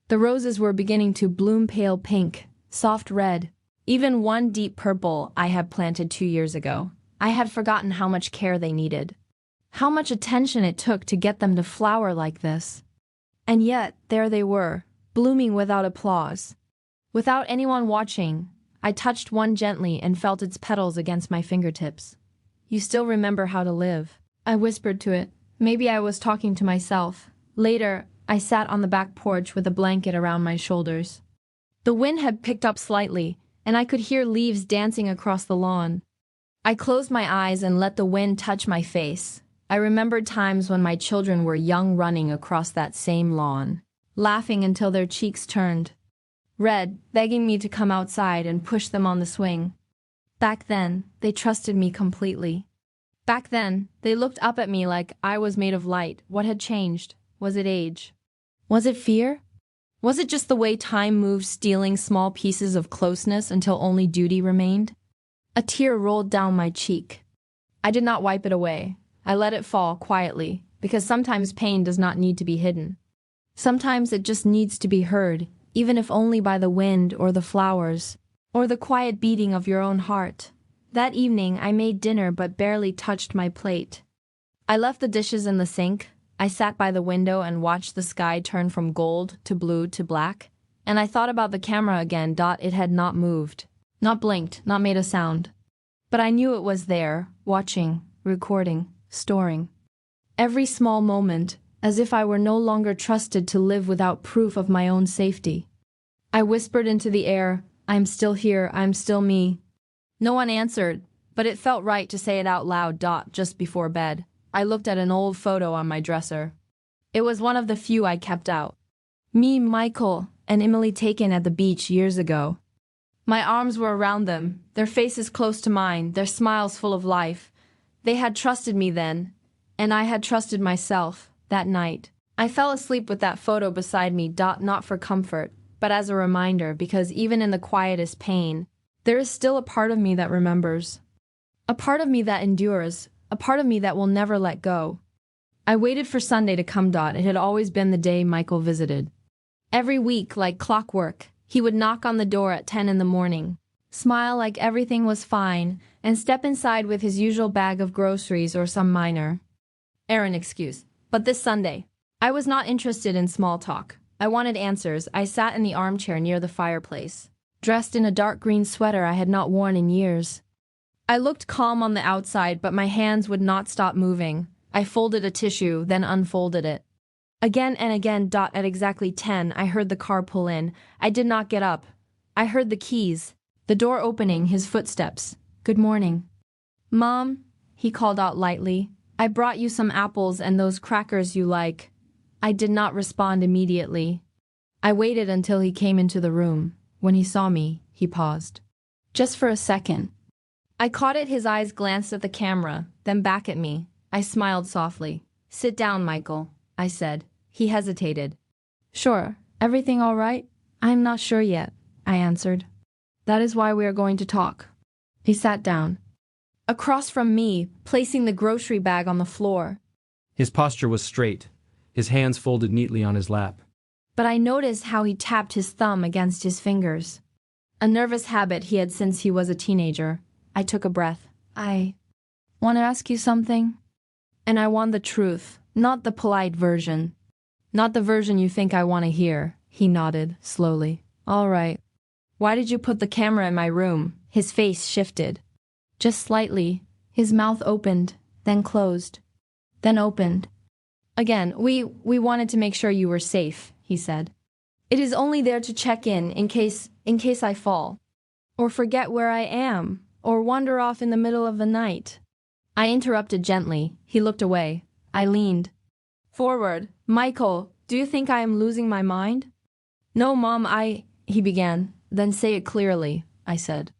The roses were beginning to bloom pale pink, soft red, even one deep purple I had planted 2 years ago. I had forgotten how much care they needed. How much attention it took to get them to flower like this. And yet, there they were, blooming without applause. Without anyone watching, I touched one gently and felt its petals against my fingertips. "You still remember how to live," I whispered to it. Maybe I was talking to myself. Later, I sat on the back porch with a blanket around my shoulders. The wind had picked up slightly, and I could hear leaves dancing across the lawn. I closed my eyes and let the wind touch my face. I remembered times when my children were young, running across that same lawn, laughing until their cheeks turned red, begging me to come outside and push them on the swing. Back then, they trusted me completely. Back then, they looked up at me like I was made of light. What had changed? Was it age? Was it fear? Was it just the way time moved, stealing small pieces of closeness until only duty remained? A tear rolled down my cheek. I did not wipe it away. I let it fall quietly, because sometimes pain does not need to be hidden. Sometimes it just needs to be heard, even if only by the wind or the flowers, or the quiet beating of your own heart. That evening, I made dinner but barely touched my plate. I left the dishes in the sink. I sat by the window and watched the sky turn from gold to blue to black. And I thought about the camera again. It had not moved, not blinked, not made a sound. But I knew it was there, watching, recording, storing. Every small moment, as if I were no longer trusted to live without proof of my own safety. I whispered into the air, "I'm still here, I'm still me." No one answered, but it felt right to say it out loud. Just before bed, I looked at an old photo on my dresser. It was one of the few I kept out. Me, Michael, and Emily taken at the beach years ago. My arms were around them, their faces close to mine, their smiles full of life. They had trusted me then, and I had trusted myself that night. I fell asleep with that photo beside me. Not for comfort, but as a reminder, because even in the quietest pain, there is still a part of me that remembers. A part of me that endures, a part of me that will never let go. I waited for Sunday to come. It had always been the day Michael visited. Every week, like clockwork, he would knock on the door at 10 in the morning, smile like everything was fine, and step inside with his usual bag of groceries or some minor errand excuse. But this Sunday, I was not interested in small talk. I wanted answers. I sat in the armchair near the fireplace, dressed in a dark green sweater I had not worn in years. I looked calm on the outside, but my hands would not stop moving. I folded a tissue, then unfolded it. Again and again. At exactly 10, I heard the car pull in. I did not get up. I heard the keys, the door opening, his footsteps. "Good morning." "Mom," he called out lightly. "I brought you some apples and those crackers you like." I did not respond immediately. I waited until he came into the room. When he saw me, he paused. Just for a second. I caught it. His eyes glanced at the camera, then back at me. I smiled softly. "Sit down, Michael," I said. He hesitated. "Sure. Everything all right?" "I'm not sure yet," I answered. "That is why we are going to talk." He sat down across from me, placing the grocery bag on the floor.
His posture was straight, his hands folded neatly on his lap.
But I noticed how he tapped his thumb against his fingers. A nervous habit he had since he was a teenager. I took a breath. "I want to ask you something. And I want the truth, not the polite version. Not the version you think I want to hear." He nodded, slowly. "All right. Why did you put the camera in my room?" His face shifted. Just slightly. His mouth opened, then closed, then opened. "Again, we wanted to make sure you were safe," he said. "It is only there to check in case I fall, or forget where I am, or wander off in the middle of the night." I interrupted gently. He looked away. I leaned forward. "Michael, do you think I am losing my mind?" "No, Mom, he began. "Then say it clearly," I said.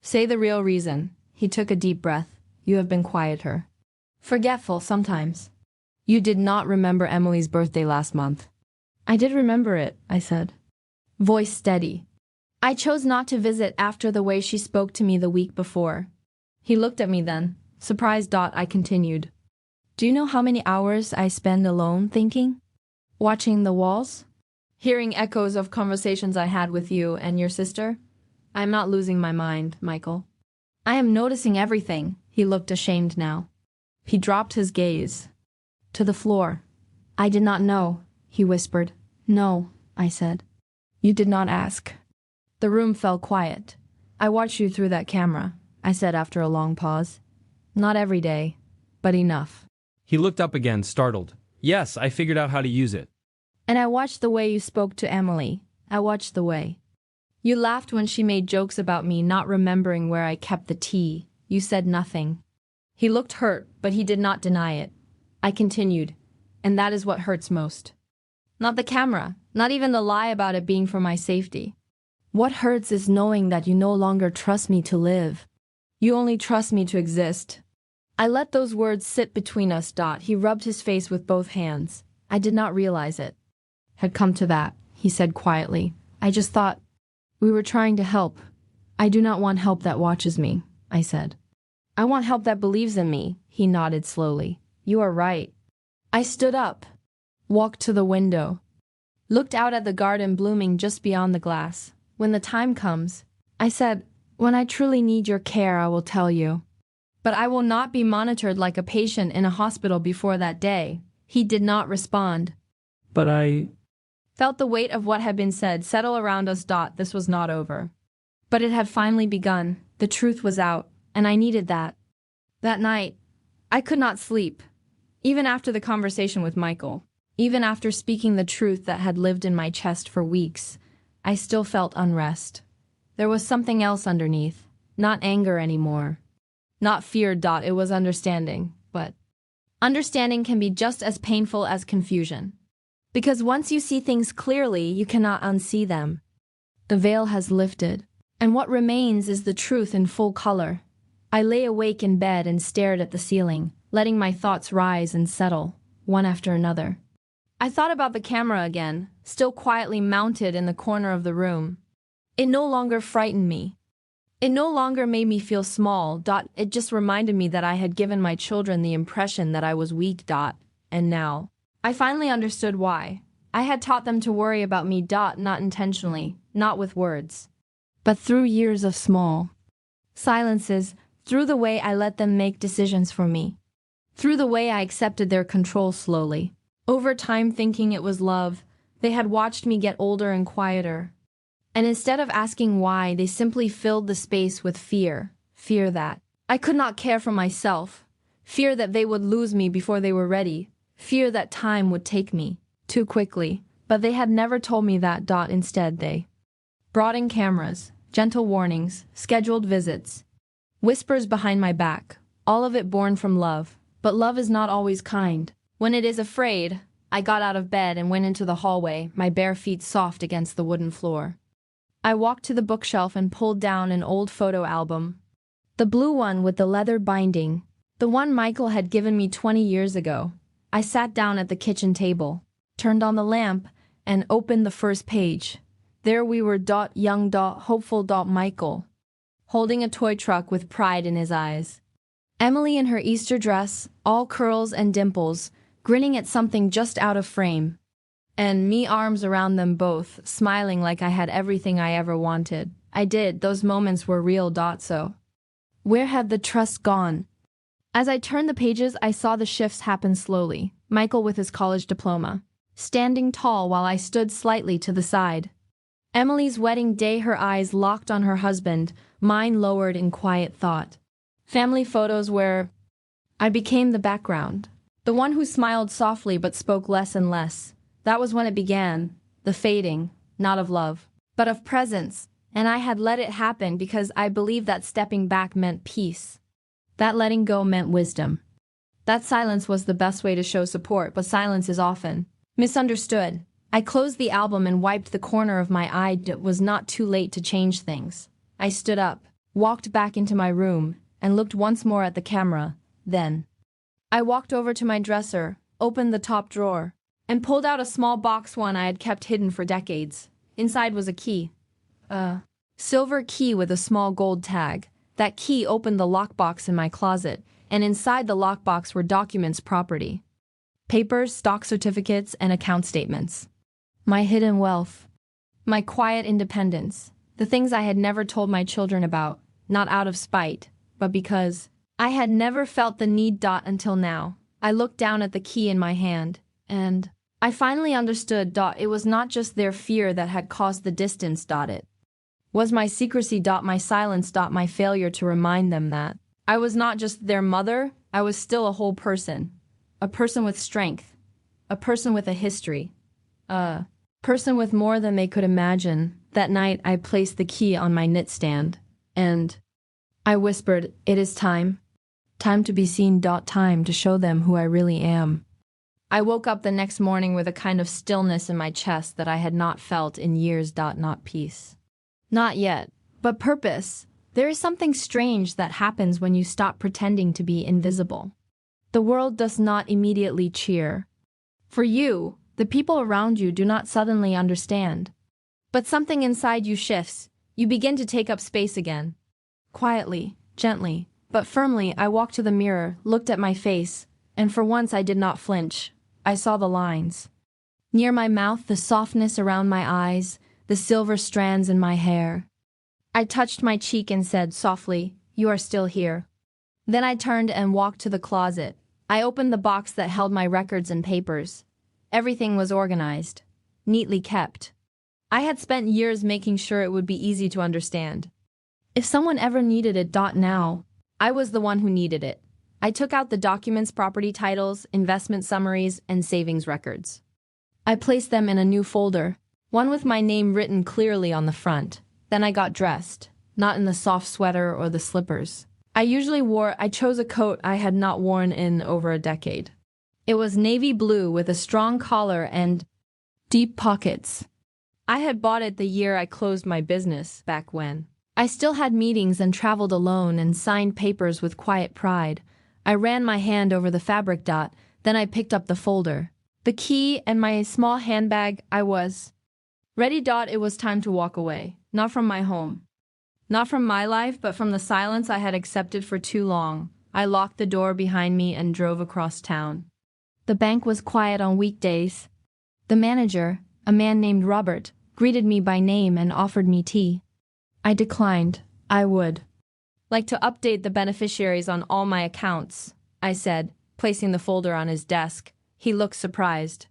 "Say the real reason." He took a deep breath. "You have been quieter. Forgetful sometimes. You did not remember Emily's birthday last month." "I did remember it," I said. Voice steady. "I chose not to visit after the way she spoke to me the week before." He looked at me then. Surprised. I continued. "Do you know how many hours I spend alone thinking? Watching the walls? Hearing echoes of conversations I had with you and your sister? I am not losing my mind, Michael. I am noticing everything." He looked ashamed now. He dropped his gaze to the floor. "I did not know," he whispered. "No," I said. "You did not ask." The room fell quiet. "I watched you through that camera," I said after a long pause. "Not every day, but enough."
He looked up again, startled. "Yes, I figured out how to use it."
"And I watched the way you spoke to Emily. I watched the way you laughed when she made jokes about me not remembering where I kept the tea. You said nothing." He looked hurt, but he did not deny it. I continued, "And that is what hurts most. Not the camera, not even the lie about it being for my safety. What hurts is knowing that you no longer trust me to live. You only trust me to exist." I let those words sit between us. He rubbed his face with both hands. I did not realize it had come to that, he said quietly. "I just thought we were trying to help." "I do not want help that watches me," I said. "I want help that believes in me." He nodded slowly. "You are right." I stood up, walked to the window, looked out at the garden blooming just beyond the glass. "When the time comes," I said, "when I truly need your care, I will tell you. But I will not be monitored like a patient in a hospital before that day." He did not respond.
"But I
felt the weight of what had been said settle around us. This was not over. But it had finally begun. The truth was out. and I needed that. That night, I could not sleep. Even after the conversation with Michael, even after speaking the truth that had lived in my chest for weeks, I still felt unrest. There was something else underneath, not anger anymore. Not fear. It was understanding, but understanding can be just as painful as confusion. Because once you see things clearly, you cannot unsee them. The veil has lifted, and what remains is the truth in full color. I lay awake in bed and stared at the ceiling, letting my thoughts rise and settle, one after another. I thought about the camera again, still quietly mounted in the corner of the room. It no longer frightened me. It no longer made me feel small. It just reminded me that I had given my children the impression that I was weak. And now, I finally understood why. I had taught them to worry about me. Not intentionally, not with words, but through years of small silences, through the way I let them make decisions for me, through the way I accepted their control slowly. Over time, thinking it was love, they had watched me get older and quieter. And instead of asking why, they simply filled the space with fear. Fear that I could not care for myself. Fear that they would lose me before they were ready. Fear that time would take me too quickly. But they had never told me that. Instead, they brought in cameras, gentle warnings, scheduled visits, whispers behind my back, all of it born from love. But love is not always kind. When it is afraid, I got out of bed and went into the hallway, my bare feet soft against the wooden floor. I walked to the bookshelf and pulled down an old photo album. The blue one with the leather binding, the one Michael had given me 20 years ago. I sat down at the kitchen table, turned on the lamp, and opened the first page. There we were. Young. Hopeful. Michael, holding a toy truck with pride in his eyes. Emily in her Easter dress, all curls and dimples, grinning at something just out of frame. And me, arms around them both, smiling like I had everything I ever wanted. I did. Those moments were real. So where had the trust gone? As I turned the pages, I saw the shifts happen slowly. Michael with his college diploma, standing tall while I stood slightly to the side. Emily's wedding day, her eyes locked on her husband, mine lowered in quiet thought. Family photos where I became the background, the one who smiled softly but spoke less and less. That was when it began, the fading, not of love, but of presence, and I had let it happen because I believed that stepping back meant peace. That letting go meant wisdom. That silence was the best way to show support, but silence is often misunderstood. I closed the album and wiped the corner of my eye. It was not too late to change things. I stood up, walked back into my room, and looked once more at the camera. Then I walked over to my dresser, opened the top drawer, and pulled out a small box, one I had kept hidden for decades. Inside was a key. A silver key with a small gold tag. That key opened the lockbox in my closet, and inside the lockbox were documents, property, papers, stock certificates, and account statements. My hidden wealth. My quiet independence. The things I had never told my children about, not out of spite, but because I had never felt the need. Until now. I looked down at the key in my hand, and I finally understood. It was not just their fear that had caused the distance. It was my secrecy. My silence. My failure to remind them that I was not just their mother, I was still a whole person. A person with strength. A person with a history. A person with more than they could imagine. That night I placed the key on my nightstand, and I whispered, "It is time. Time to be seen. Time to show them who I really am." I woke up the next morning with a kind of stillness in my chest that I had not felt in years. Not peace. Not yet, but purpose. There is something strange that happens when you stop pretending to be invisible. The world does not immediately cheer for you. The people around you do not suddenly understand. But something inside you shifts. You begin to take up space again. Quietly, gently, but firmly, I walked to the mirror, looked at my face, and for once I did not flinch. I saw the lines. Near my mouth, the softness around my eyes, the silver strands in my hair. I touched my cheek and said softly, "You are still here." Then I turned and walked to the closet. I opened the box that held my records and papers. Everything was organized, neatly kept. I had spent years making sure it would be easy to understand. If someone ever needed it. Now, I was the one who needed it. I took out the documents, property titles, investment summaries, and savings records. I placed them in a new folder, one with my name written clearly on the front. Then I got dressed, not in the soft sweater or the slippers I chose a coat I had not worn in over a decade. It was navy blue with a strong collar and deep pockets. I had bought it the year I closed my business, back when I still had meetings and traveled alone and signed papers with quiet pride. I ran my hand over the fabric. Then I picked up the folder, the key, and my small handbag. I was ready. It was time to walk away, not from my home. Not from my life, but from the silence I had accepted for too long. I locked the door behind me and drove across town. The bank was quiet on weekdays. The manager, a man named Robert, greeted me by name and offered me tea. I declined. I would like to update the beneficiaries on all my accounts, I said, placing the folder on his desk. He looked surprised.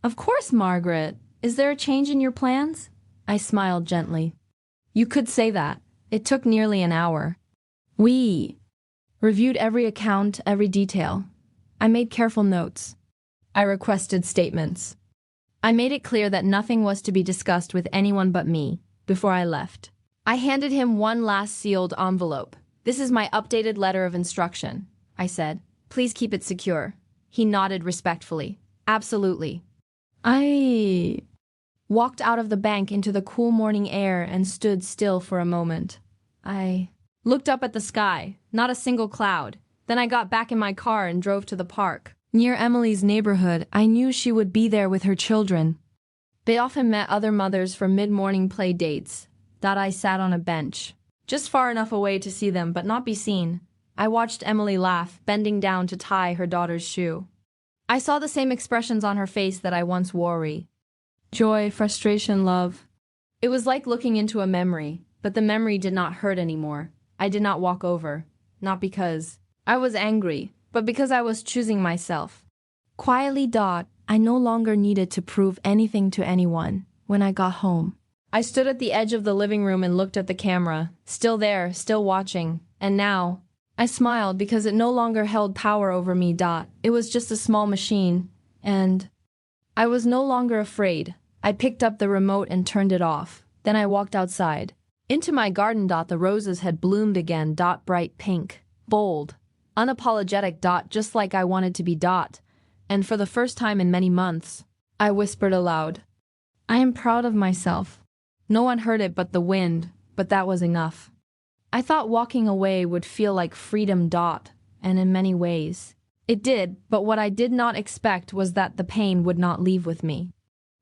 Of course, Margaret. Is there a change in your plans? I smiled gently. You could say that. It took nearly an hour. We reviewed every account, every detail. I made careful notes. I requested statements. I made it clear that nothing was to be discussed with anyone but me before I left. I handed him one last sealed envelope. This is my updated letter of instruction, I said. Please keep it secure. He nodded respectfully. Absolutely. I walked out of the bank into the cool morning air and stood still for a moment. I looked up at the sky, not a single cloud. Then I got back in my car and drove to the park. Near Emily's neighborhood, I knew she would be there with her children. They often met other mothers for mid-morning play dates. I sat on a bench, just far enough away to see them but not be seen. I watched Emily laugh, bending down to tie her daughter's shoe. I saw the same expressions on her face that I once wore. Joy, frustration, love. It was like looking into a memory, but the memory did not hurt anymore. I did not walk over, not because I was angry, but because I was choosing myself. Quietly. I no longer needed to prove anything to anyone. When I got home, I stood at the edge of the living room and looked at the camera, still there, still watching, and now I smiled because it no longer held power over me. It was just a small machine, and I was no longer afraid. I picked up the remote and turned it off. Then I walked outside. Into my garden. The roses had bloomed again. Bright pink, bold, unapologetic. Just like I wanted to be. And for the first time in many months, I whispered aloud, I am proud of myself. No one heard it but the wind, but that was enough. I thought walking away would feel like freedom. And in many ways, it did, but what I did not expect was that the pain would not leave with me.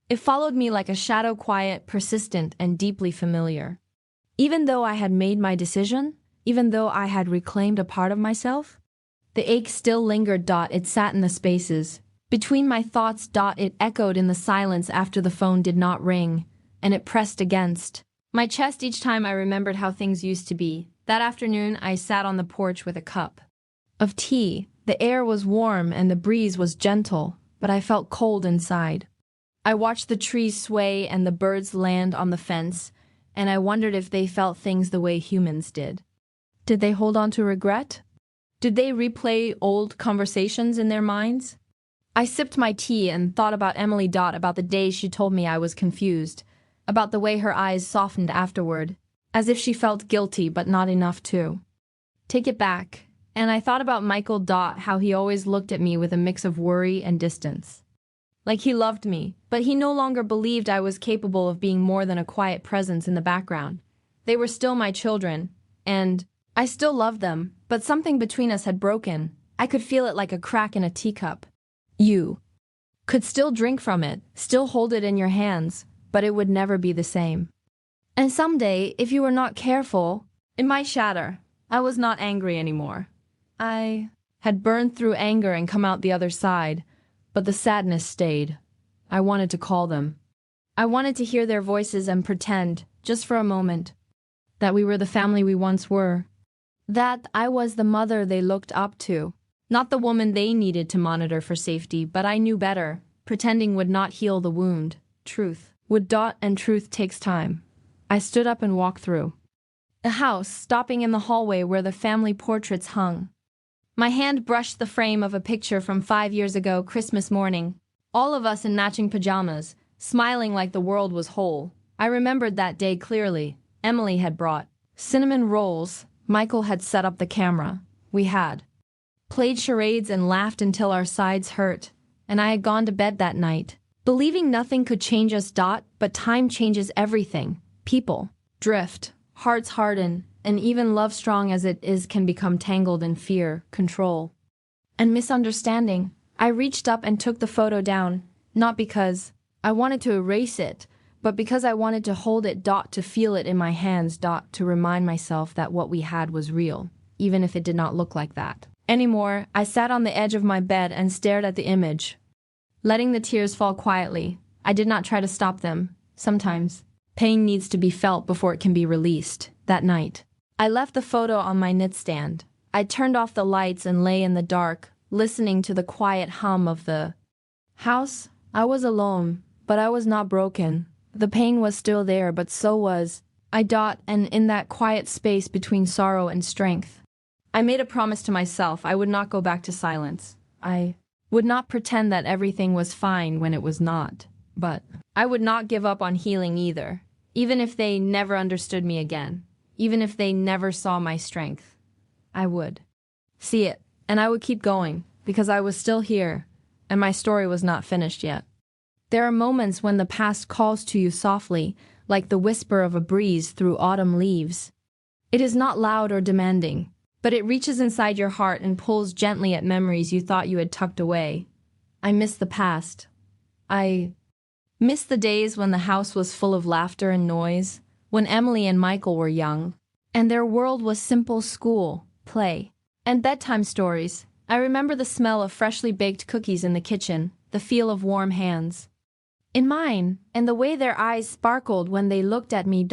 It followed me like a shadow, quiet, persistent, and deeply familiar. Even though I had made my decision, even though I had reclaimed a part of myself, the ache still lingered. It sat in the spaces between my thoughts. It echoed in the silence after the phone did not ring, and it pressed against my chest each time I remembered how things used to be. That afternoon, I sat on the porch with a cup of tea. The air was warm and the breeze was gentle, but I felt cold inside. I watched the trees sway and the birds land on the fence, and I wondered if they felt things the way humans did. Did they hold on to regret? Did they replay old conversations in their minds? I sipped my tea and thought about Emily. About the days she told me I was confused, about the way her eyes softened afterward, as if she felt guilty but not enough to take it back. And I thought about Michael. How he always looked at me with a mix of worry and distance. Like he loved me, but he no longer believed I was capable of being more than a quiet presence in the background. They were still my children, and I still loved them, but something between us had broken. I could feel it like a crack in a teacup. You could still drink from it, still hold it in your hands, but it would never be the same. And someday, if you were not careful, it might shatter. I was not angry anymore. I had burned through anger and come out the other side, but the sadness stayed. I wanted to call them. I wanted to hear their voices and pretend, just for a moment, that we were the family we once were. That I was the mother they looked up to, not the woman they needed to monitor for safety, but I knew better. Pretending would not heal the wound. Truth would. And truth takes time. I stood up and walked through A house, stopping in the hallway where the family portraits hung. My hand brushed the frame of a picture from 5 years ago, Christmas morning. All of us in matching pajamas, smiling like the world was whole. I remembered that day clearly. Emily had brought cinnamon rolls. Michael had set up the camera. We had played charades and laughed until our sides hurt. And I had gone to bed that night, believing nothing could change us. But time changes everything. People drift, hearts harden, and even love strong as it is can become tangled in fear, control, and misunderstanding. I reached up and took the photo down, not because I wanted to erase it, but because I wanted to hold it. To feel it in my hands. To remind myself that what we had was real, even if it did not look like that anymore. I sat on the edge of my bed and stared at the image, letting the tears fall quietly. I did not try to stop them. Sometimes pain needs to be felt before it can be released. That night, I left the photo on my nightstand. I turned off the lights and lay in the dark, listening to the quiet hum of the house. I was alone, but I was not broken. The pain was still there, but so was I. And in that quiet space between sorrow and strength, I made a promise to myself. I would not go back to silence. I would not pretend that everything was fine when it was not. But I would not give up on healing either, even if they never understood me again, even if they never saw my strength. I would see it, and I would keep going, because I was still here, and my story was not finished yet. There are moments when the past calls to you softly, like the whisper of a breeze through autumn leaves. It is not loud or demanding, but it reaches inside your heart and pulls gently at memories you thought you had tucked away. I miss the past. I miss the days when the house was full of laughter and noise, when Emily and Michael were young, and their world was simple: school, play, and bedtime stories. I remember the smell of freshly baked cookies in the kitchen, the feel of warm hands in mine, and the way their eyes sparkled when they looked at me.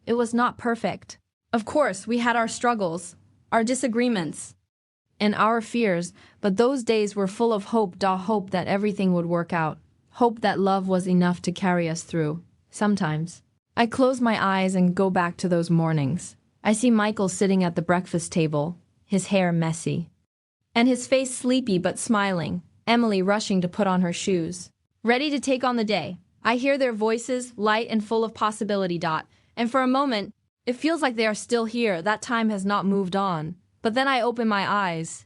It was not perfect. Of course, we had our struggles, our disagreements, and our fears, but those days were full of hope. Hope that everything would work out. Hope that love was enough to carry us through. Sometimes I close my eyes and go back to those mornings. I see Michael sitting at the breakfast table, his hair messy, and his face sleepy but smiling. Emily rushing to put on her shoes, ready to take on the day. I hear their voices, light and full of possibility. And for a moment, it feels like they are still here. That time has not moved on. But then I open my eyes,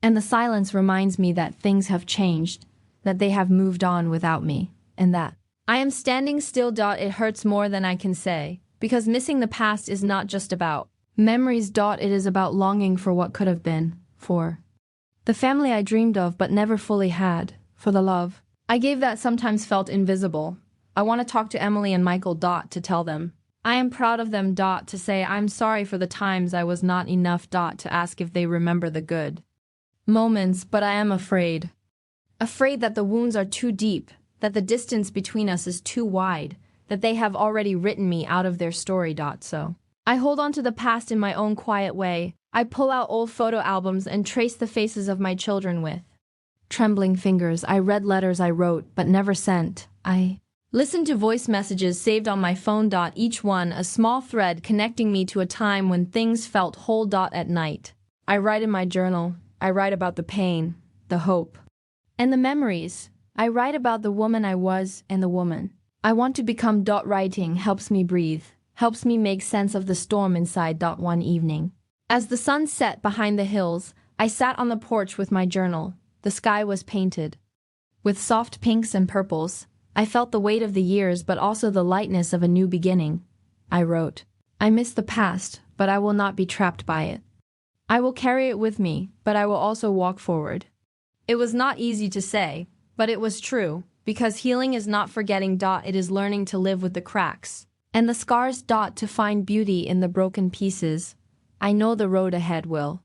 and the silence reminds me that things have changed, that they have moved on without me, and that I am standing still. It hurts more than I can say, because missing the past is not just about memories. It is about longing for what could have been, for the family I dreamed of but never fully had, for the love I gave that sometimes felt invisible. I want to talk to Emily and Michael. To tell them I am proud of them. To say I'm sorry for the times I was not enough. To ask if they remember the good moments, but I am afraid. Afraid that the wounds are too deep, that the distance between us is too wide, that they have already written me out of their story. So I hold on to the past in my own quiet way. I pull out old photo albums and trace the faces of my children with trembling fingers. I read letters I wrote but never sent. I listen to voice messages saved on my phone. Each one a small thread connecting me to a time when things felt whole. At night, I write in my journal. I write about the pain, the hope, and the memories. I write about the woman I was and the woman I want to become. Writing helps me breathe, helps me make sense of the storm inside. One evening, as the sun set behind the hills, I sat on the porch with my journal. The sky was painted with soft pinks and purples. I felt the weight of the years, but also the lightness of a new beginning. I wrote, I miss the past, but I will not be trapped by it. I will carry it with me, but I will also walk forward. It was not easy to say, but it was true, because healing is not forgetting. It is learning to live with the cracks and the scars. To find beauty in the broken pieces. I know the road ahead will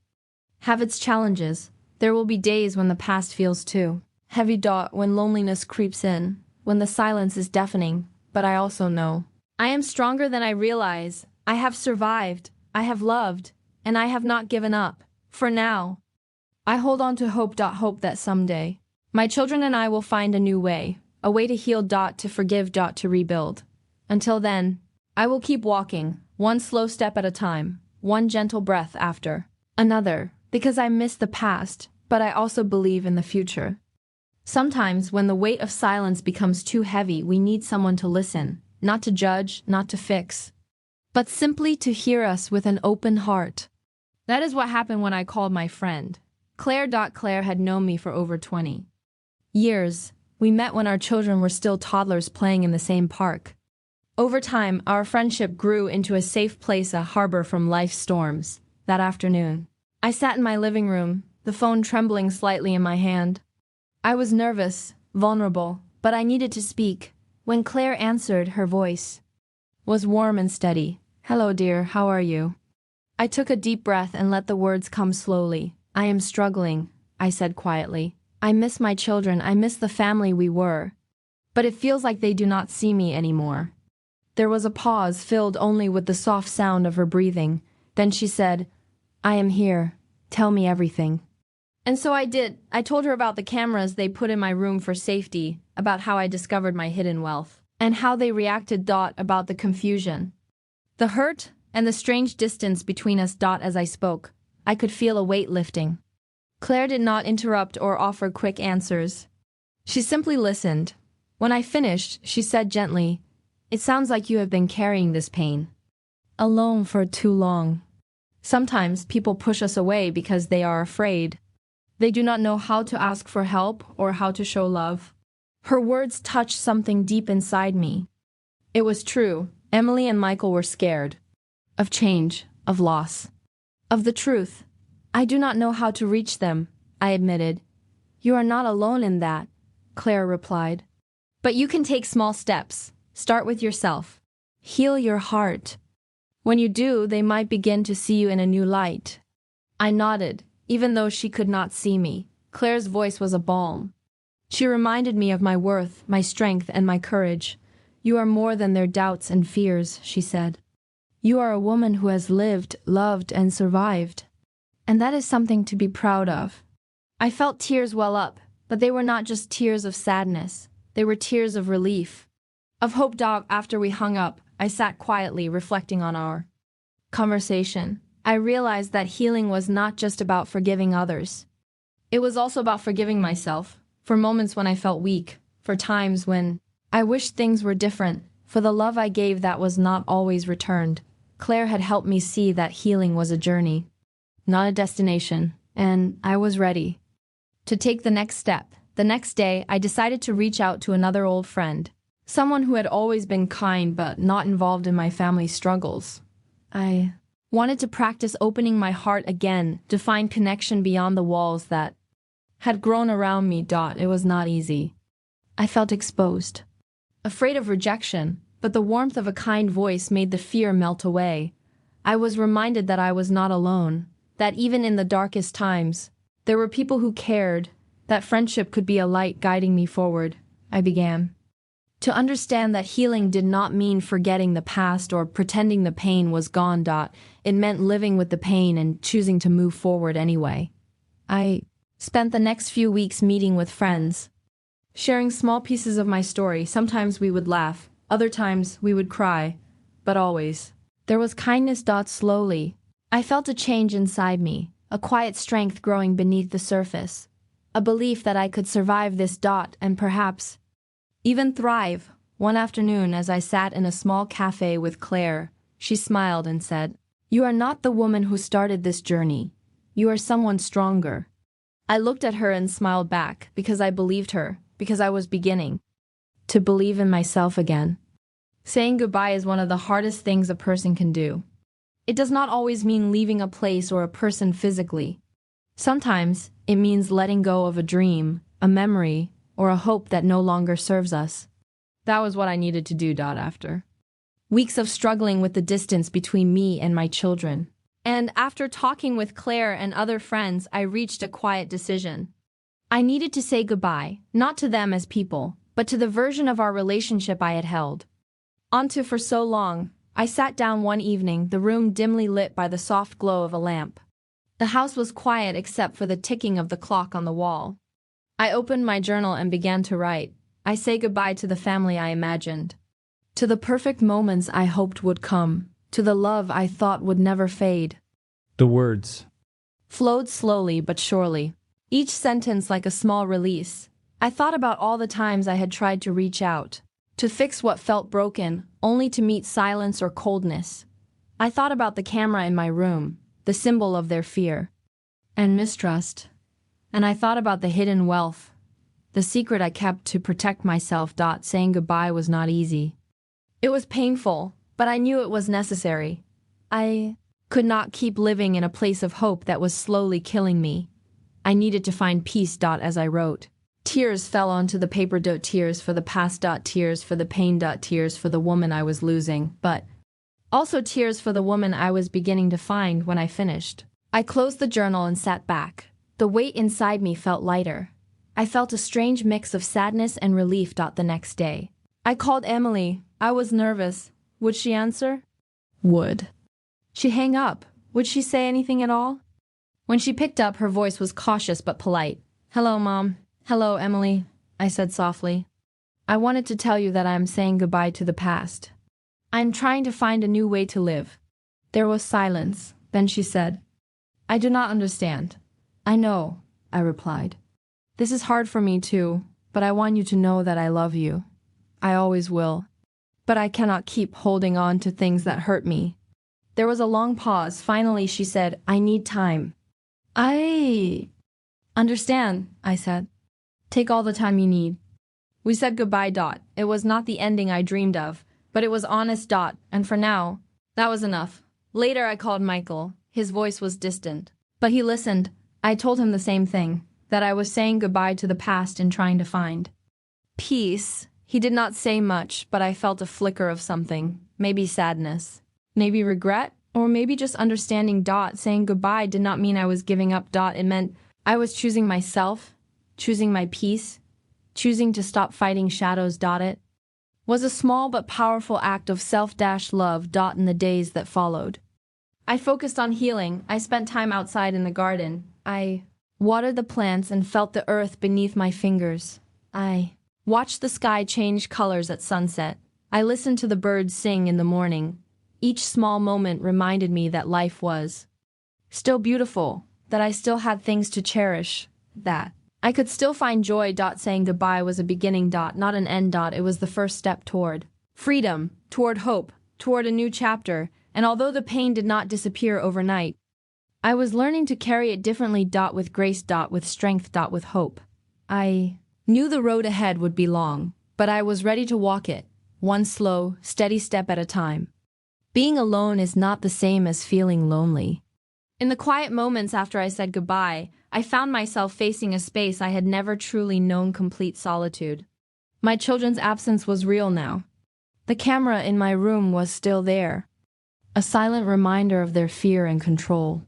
have its challenges. There will be days when the past feels too heavy. When loneliness creeps in, when the silence is deafening, but I also know I am stronger than I realize. I have survived, I have loved, and I have not given up. For now, I hold on to hope. Hope that someday my children and I will find a new way, a way to heal. To forgive. To rebuild. Until then, I will keep walking one slow step at a time, one gentle breath after another, because I miss the past, but I also believe in the future. Sometimes, when the weight of silence becomes too heavy, we need someone to listen, not to judge, not to fix, but simply to hear us with an open heart. That is what happened when I called my friend. Claire. Claire had known me for over 20 years. We met when our children were still toddlers playing in the same park. Over time, our friendship grew into a safe place, a harbor from life's storms. That afternoon, I sat in my living room, the phone trembling slightly in my hand. I was nervous, vulnerable, but I needed to speak. When Claire answered, her voice was warm and steady. "Hello, dear, how are you?" I took a deep breath and let the words come slowly. "I am struggling," I said quietly. "I miss my children, I miss the family we were. But it feels like they do not see me anymore." There was a pause filled only with the soft sound of her breathing. Then she said, "I am here. Tell me everything." And so I did. I told her about the cameras they put in my room for safety, about how I discovered my hidden wealth, and how they reacted. About the confusion, the hurt, and the strange distance between us. As I spoke, I could feel a weight lifting. Claire did not interrupt or offer quick answers. She simply listened. When I finished, she said gently, "It sounds like you have been carrying this pain alone for too long." Sometimes people push us away because they are afraid. They do not know how to ask for help or how to show love. Her words touched something deep inside me. It was true. Emily and Michael were scared. Of change, of loss, of the truth. "I do not know how to reach them," I admitted. "You are not alone in that," Claire replied. "But you can take small steps. Start with yourself. Heal your heart. When you do, they might begin to see you in a new light." I nodded, even though she could not see me. Claire's voice was a balm. She reminded me of my worth, my strength, and my courage. "You are more than their doubts and fears," she said. "You are a woman who has lived, loved, and survived. And that is something to be proud of." I felt tears well up, but they were not just tears of sadness. They were tears of relief, of hope. After we hung up, I sat quietly reflecting on our conversation. I realized that healing was not just about forgiving others. It was also about forgiving myself, for moments when I felt weak, for times when I wished things were different, for the love I gave that was not always returned. Claire had helped me see that healing was a journey, not a destination, and I was ready to take the next step. The next day, I decided to reach out to another old friend, someone who had always been kind but not involved in my family's struggles. I wanted to practice opening my heart again, to find connection beyond the walls that had grown around me. It was not easy. I felt exposed, afraid of rejection, but the warmth of a kind voice made the fear melt away. I was reminded that I was not alone, that even in the darkest times, there were people who cared, that friendship could be a light guiding me forward. I began to understand that healing did not mean forgetting the past or pretending the pain was gone. It meant living with the pain and choosing to move forward anyway. I spent the next few weeks meeting with friends, sharing small pieces of my story. Sometimes we would laugh, other times we would cry, but always there was kindness. Slowly, I felt a change inside me, a quiet strength growing beneath the surface, a belief that I could survive this. And perhaps even thrive. One afternoon, as I sat in a small cafe with Claire, she smiled and said, "You are not the woman who started this journey. You are someone stronger." I looked at her and smiled back, because I believed her, because I was beginning to believe in myself again. Saying goodbye is one of the hardest things a person can do. It does not always mean leaving a place or a person physically. Sometimes it means letting go of a dream, a memory, or a hope that no longer serves us. That was what I needed to do. After weeks of struggling with the distance between me and my children, and after talking with Claire and other friends, I reached a quiet decision. I needed to say goodbye, not to them as people, but to the version of our relationship I had held onto for so long. I sat down one evening, the room dimly lit by the soft glow of a lamp. The house was quiet except for the ticking of the clock on the wall. I opened my journal and began to write. I say goodbye to the family I imagined, to the perfect moments I hoped would come, to the love I thought would never fade.
The words
Flowed slowly but surely, each sentence like a small release. I thought about all the times I had tried to reach out, to fix what felt broken, only to meet silence or coldness. I thought about the camera in my room, the symbol of their fear and mistrust. And I thought about the hidden wealth, the secret I kept to protect myself. Saying goodbye was not easy. It was painful, but I knew it was necessary. I could not keep living in a place of hope that was slowly killing me. I needed to find peace. As I wrote, tears fell onto the paper. Tears for the past. Tears for the pain. Tears for the woman I was losing, but also tears for the woman I was beginning to find. When I finished, I closed the journal and sat back. The weight inside me felt lighter. I felt a strange mix of sadness and relief. The next day, I called Emily. I was nervous. Would she answer? Would she hang up? Would she say anything at all? When she picked up, her voice was cautious but polite. Hello, Mom. Hello, Emily, I said softly. I wanted to tell you that I am saying goodbye to the past. I am trying to find a new way to live. There was silence. Then she said, I do not understand. I know, I replied. This is hard for me too, but I want you to know that I love you. I always will. But I cannot keep holding on to things that hurt me. There was a long pause. Finally, she said, I need time. I understand, I said. Take all the time you need. We said goodbye. It was not the ending I dreamed of, but it was honest. And for now, that was enough. Later, I called Michael. His voice was distant, but he listened. I told him the same thing, that I was saying goodbye to the past and trying to find peace. He did not say much, but I felt a flicker of something, maybe sadness, maybe regret, or maybe just understanding. Saying goodbye did not mean I was giving up. It meant I was choosing myself, choosing my peace, choosing to stop fighting shadows. It was a small but powerful act of self-love. In the days that followed, I focused on healing. I spent time outside in the garden. I watered the plants and felt the earth beneath my fingers. I watched the sky change colors at sunset. I listened to the birds sing in the morning. Each small moment reminded me that life was still beautiful, that I still had things to cherish, that I could still find joy. Saying goodbye was a beginning. Not an end. It was the first step toward freedom, toward hope, toward a new chapter. And although the pain did not disappear overnight, I was learning to carry it differently. With grace. With strength. With hope. I knew the road ahead would be long, but I was ready to walk it, one slow, steady step at a time. Being alone is not the same as feeling lonely. In the quiet moments after I said goodbye, I found myself facing a space I had never truly known: complete solitude. My children's absence was real now. The camera in my room was still there, a silent reminder of their fear and control.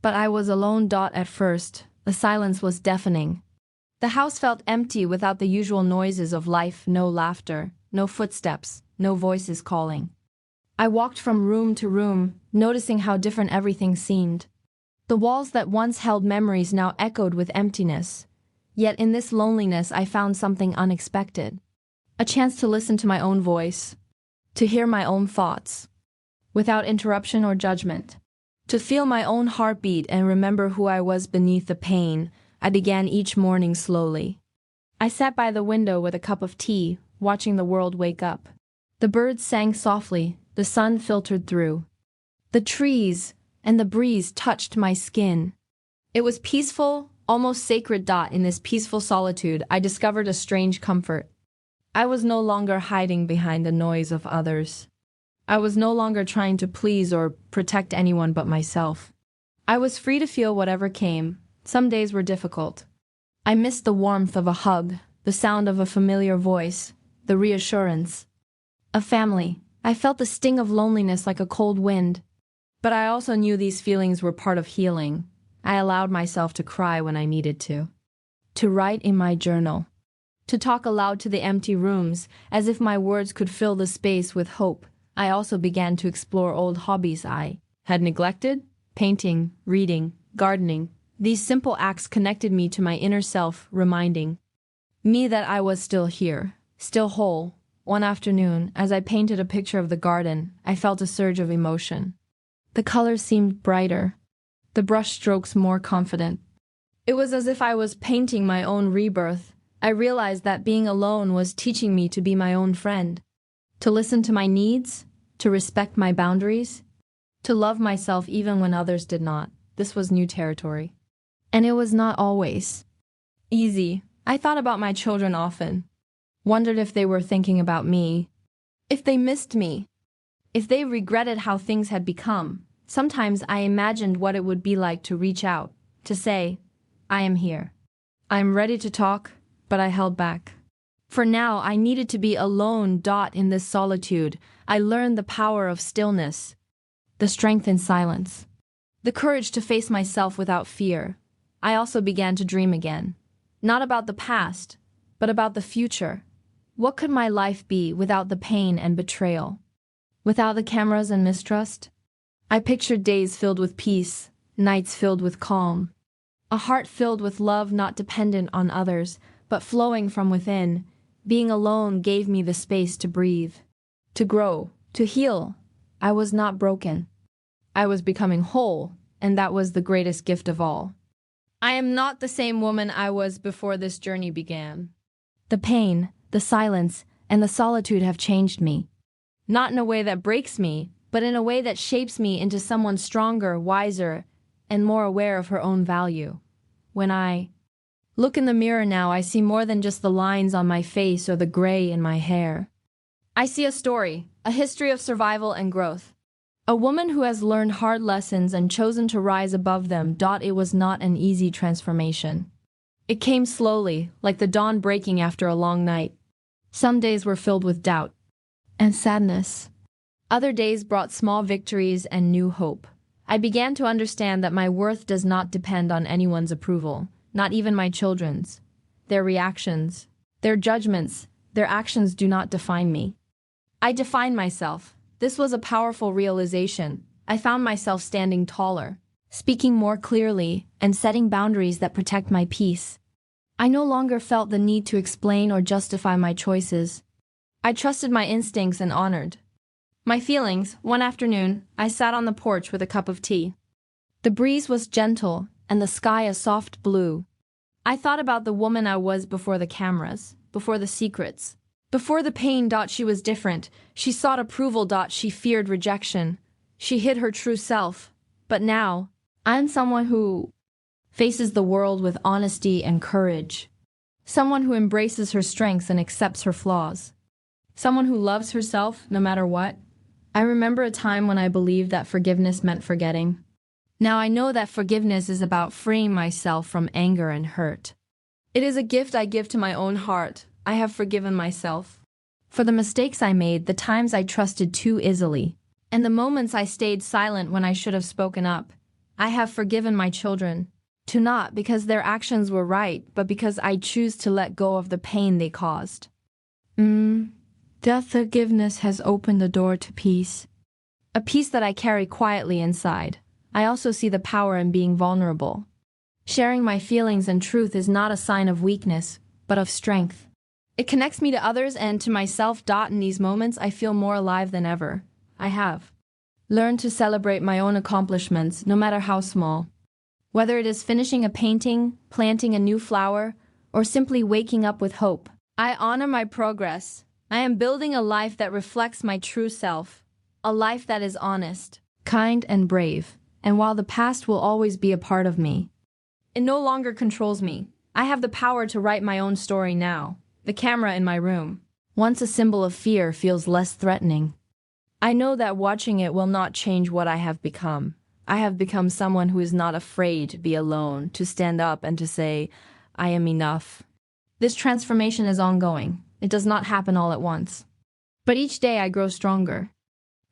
But I was alone. At first, the silence was deafening. The house felt empty without the usual noises of life. No laughter, no footsteps, no voices calling. I walked from room to room, noticing how different everything seemed. The walls that once held memories now echoed with emptiness. Yet in this loneliness I found something unexpected. A chance to listen to my own voice, to hear my own thoughts, without interruption or judgment. To feel my own heartbeat and remember who I was beneath the pain. I began each morning slowly. I sat by the window with a cup of tea, watching the world wake up. The birds sang softly, the sun filtered through. The trees and the breeze touched my skin. It was peaceful, almost sacred. In this peaceful solitude, I discovered a strange comfort. I was no longer hiding behind the noise of others. I was no longer trying to please or protect anyone but myself. I was free to feel whatever came. Some days were difficult. I missed the warmth of a hug, the sound of a familiar voice, the reassurance of family. I felt the sting of loneliness like a cold wind. But I also knew these feelings were part of healing. I allowed myself to cry when I needed to write in my journal, to talk aloud to the empty rooms, as if my words could fill the space with hope. I also began to explore old hobbies I had neglected: painting, reading, gardening. These simple acts connected me to my inner self, reminding me that I was still here, still whole, One afternoon, as I painted a picture of the garden, I felt a surge of emotion. The colors seemed brighter, the brush strokes more confident. It was as if I was painting my own rebirth. I realized that being alone was teaching me to be my own friend, to listen to my needs, to respect my boundaries, to love myself even when others did not. This was new territory. And it was not always easy. I thought about my children often, wondered if they were thinking about me, if they missed me, if they regretted how things had become. Sometimes I imagined what it would be like to reach out, to say, I am here. I am ready to talk, but I held back. For now, I needed to be alone. In this solitude, I learned the power of stillness, the strength in silence, the courage to face myself without fear. I also began to dream again, not about the past, but about the future. What could my life be without the pain and betrayal? Without the cameras and mistrust? I pictured days filled with peace, nights filled with calm, a heart filled with love not dependent on others, but flowing from within. Being alone gave me the space to breathe, to grow, to heal. I was not broken. I was becoming whole, and that was the greatest gift of all. I am not the same woman I was before this journey began. The pain, the silence, and the solitude have changed me. Not in a way that breaks me, but in a way that shapes me into someone stronger, wiser, and more aware of her own value. When I look in the mirror now, I see more than just the lines on my face or the gray in my hair. I see a story, a history of survival and growth. A woman who has learned hard lessons and chosen to rise above them. It was not an easy transformation. It came slowly, like the dawn breaking after a long night. Some days were filled with doubt and sadness. Other days brought small victories and new hope. I began to understand that my worth does not depend on anyone's approval, not even my children's. Their reactions, their judgments, their actions do not define me. I define myself. This was a powerful realization. I found myself standing taller, speaking more clearly, and setting boundaries that protect my peace. I no longer felt the need to explain or justify my choices. I trusted my instincts and honored my feelings. One afternoon, I sat on the porch with a cup of tea. The breeze was gentle, and the sky a soft blue. I thought about the woman I was before the cameras, before the secrets, before the pain. She was different. She sought approval. She feared rejection. She hid her true self. But now, I'm someone who faces the world with honesty and courage. Someone who embraces her strengths and accepts her flaws. Someone who loves herself no matter what. I remember a time when I believed that forgiveness meant forgetting. Now I know that forgiveness is about freeing myself from anger and hurt. It is a gift I give to my own heart. I have forgiven myself for the mistakes I made, the times I trusted too easily, and the moments I stayed silent when I should have spoken up. I have forgiven my children, not because their actions were right, but because I choose to let go of the pain they caused. That forgiveness has opened the door to peace, a peace that I carry quietly inside. I also see the power in being vulnerable. Sharing my feelings and truth is not a sign of weakness, but of strength. It connects me to others and to myself. In these moments, I feel more alive than ever. I have learned to celebrate my own accomplishments, no matter how small. Whether it is finishing a painting, planting a new flower, or simply waking up with hope, I honor my progress. I am building a life that reflects my true self, a life that is honest, kind, and brave. And while the past will always be a part of me, it no longer controls me. I have the power to write my own story now. The camera in my room, once a symbol of fear, feels less threatening. I know that watching it will not change what I have become. I have become someone who is not afraid to be alone, to stand up and to say, I am enough. This transformation is ongoing. It does not happen all at once. But each day I grow stronger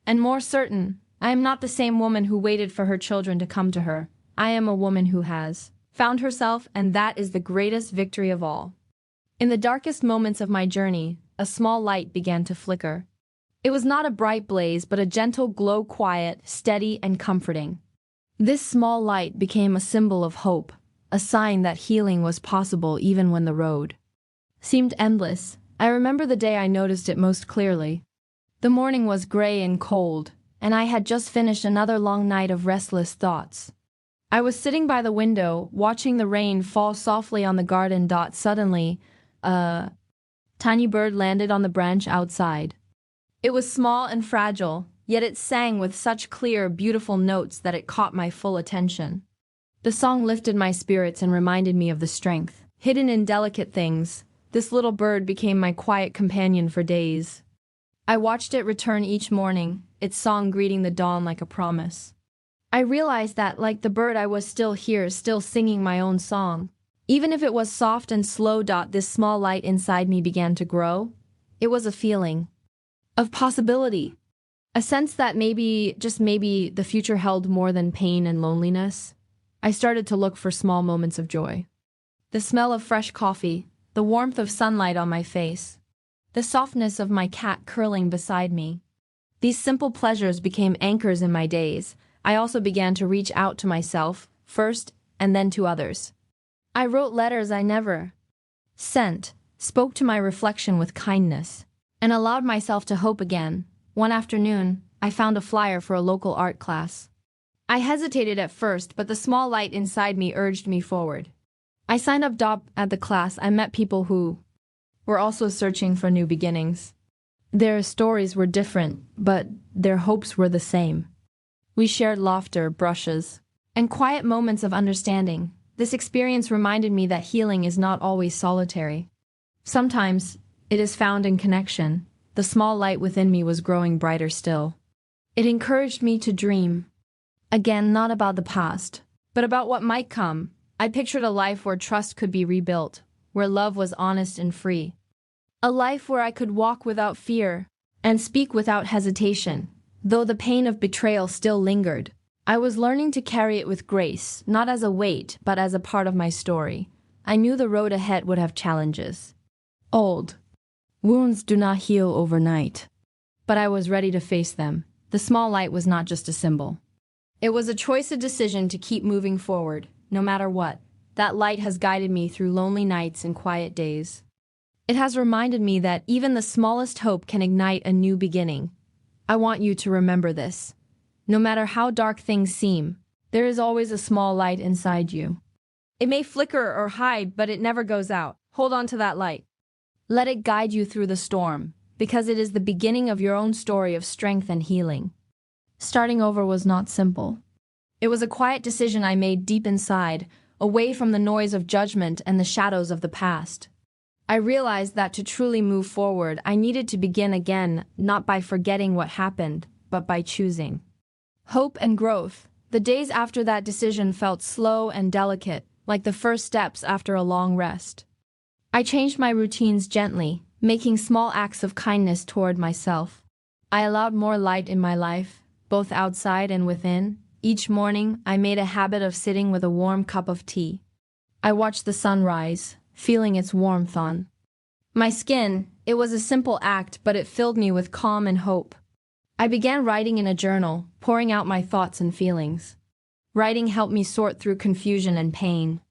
and more certain. I am not the same woman who waited for her children to come to her. I am a woman who has found herself, and that is the greatest victory of all. In the darkest moments of my journey, a small light began to flicker. It was not a bright blaze, but a gentle glow, quiet, steady, and comforting. This small light became a symbol of hope, a sign that healing was possible even when the road seemed endless. I remember the day I noticed it most clearly. The morning was gray and cold, and I had just finished another long night of restless thoughts. I was sitting by the window, watching the rain fall softly on the garden. Suddenly, a tiny bird landed on the branch outside. It was small and fragile, yet it sang with such clear, beautiful notes that it caught my full attention. The song lifted my spirits and reminded me of the strength hidden in delicate things. This little bird became my quiet companion for days. I watched it return each morning, its song greeting the dawn like a promise. I realized that, like the bird, I was still here, still singing my own song. Even if it was soft and slow. This small light inside me began to grow. It was a feeling of possibility. A sense that maybe, just maybe, the future held more than pain and loneliness. I started to look for small moments of joy. The smell of fresh coffee, the warmth of sunlight on my face, the softness of my cat curling beside me. These simple pleasures became anchors in my days. I also began to reach out to myself, first, and then to others. I wrote letters I never sent, spoke to my reflection with kindness, and allowed myself to hope again. One afternoon, I found a flyer for a local art class. I hesitated at first, but the small light inside me urged me forward. I signed up. At the class, I met people who were also searching for new beginnings. Their stories were different, but their hopes were the same. We shared laughter, brushes, and quiet moments of understanding. This experience reminded me that healing is not always solitary. Sometimes, it is found in connection. The small light within me was growing brighter still. It encouraged me to dream. Again, not about the past, but about what might come. I pictured a life where trust could be rebuilt, where love was honest and free. A life where I could walk without fear and speak without hesitation. Though the pain of betrayal still lingered, I was learning to carry it with grace, not as a weight, but as a part of my story. I knew the road ahead would have challenges. Old wounds do not heal overnight, but I was ready to face them. The small light was not just a symbol. It was a choice, a decision to keep moving forward, no matter what. That light has guided me through lonely nights and quiet days. It has reminded me that even the smallest hope can ignite a new beginning. I want you to remember this. No matter how dark things seem, there is always a small light inside you. It may flicker or hide, but it never goes out. Hold on to that light. Let it guide you through the storm, because it is the beginning of your own story of strength and healing. Starting over was not simple. It was a quiet decision I made deep inside, away from the noise of judgment and the shadows of the past. I realized that to truly move forward, I needed to begin again, not by forgetting what happened, but by choosing hope and growth. The days after that decision felt slow and delicate, like the first steps after a long rest. I changed my routines gently, making small acts of kindness toward myself. I allowed more light in my life, both outside and within. Each morning, I made a habit of sitting with a warm cup of tea. I watched the sun rise, feeling its warmth on my skin. It was a simple act, but it filled me with calm and hope. I began writing in a journal, pouring out my thoughts and feelings. Writing helped me sort through confusion and pain.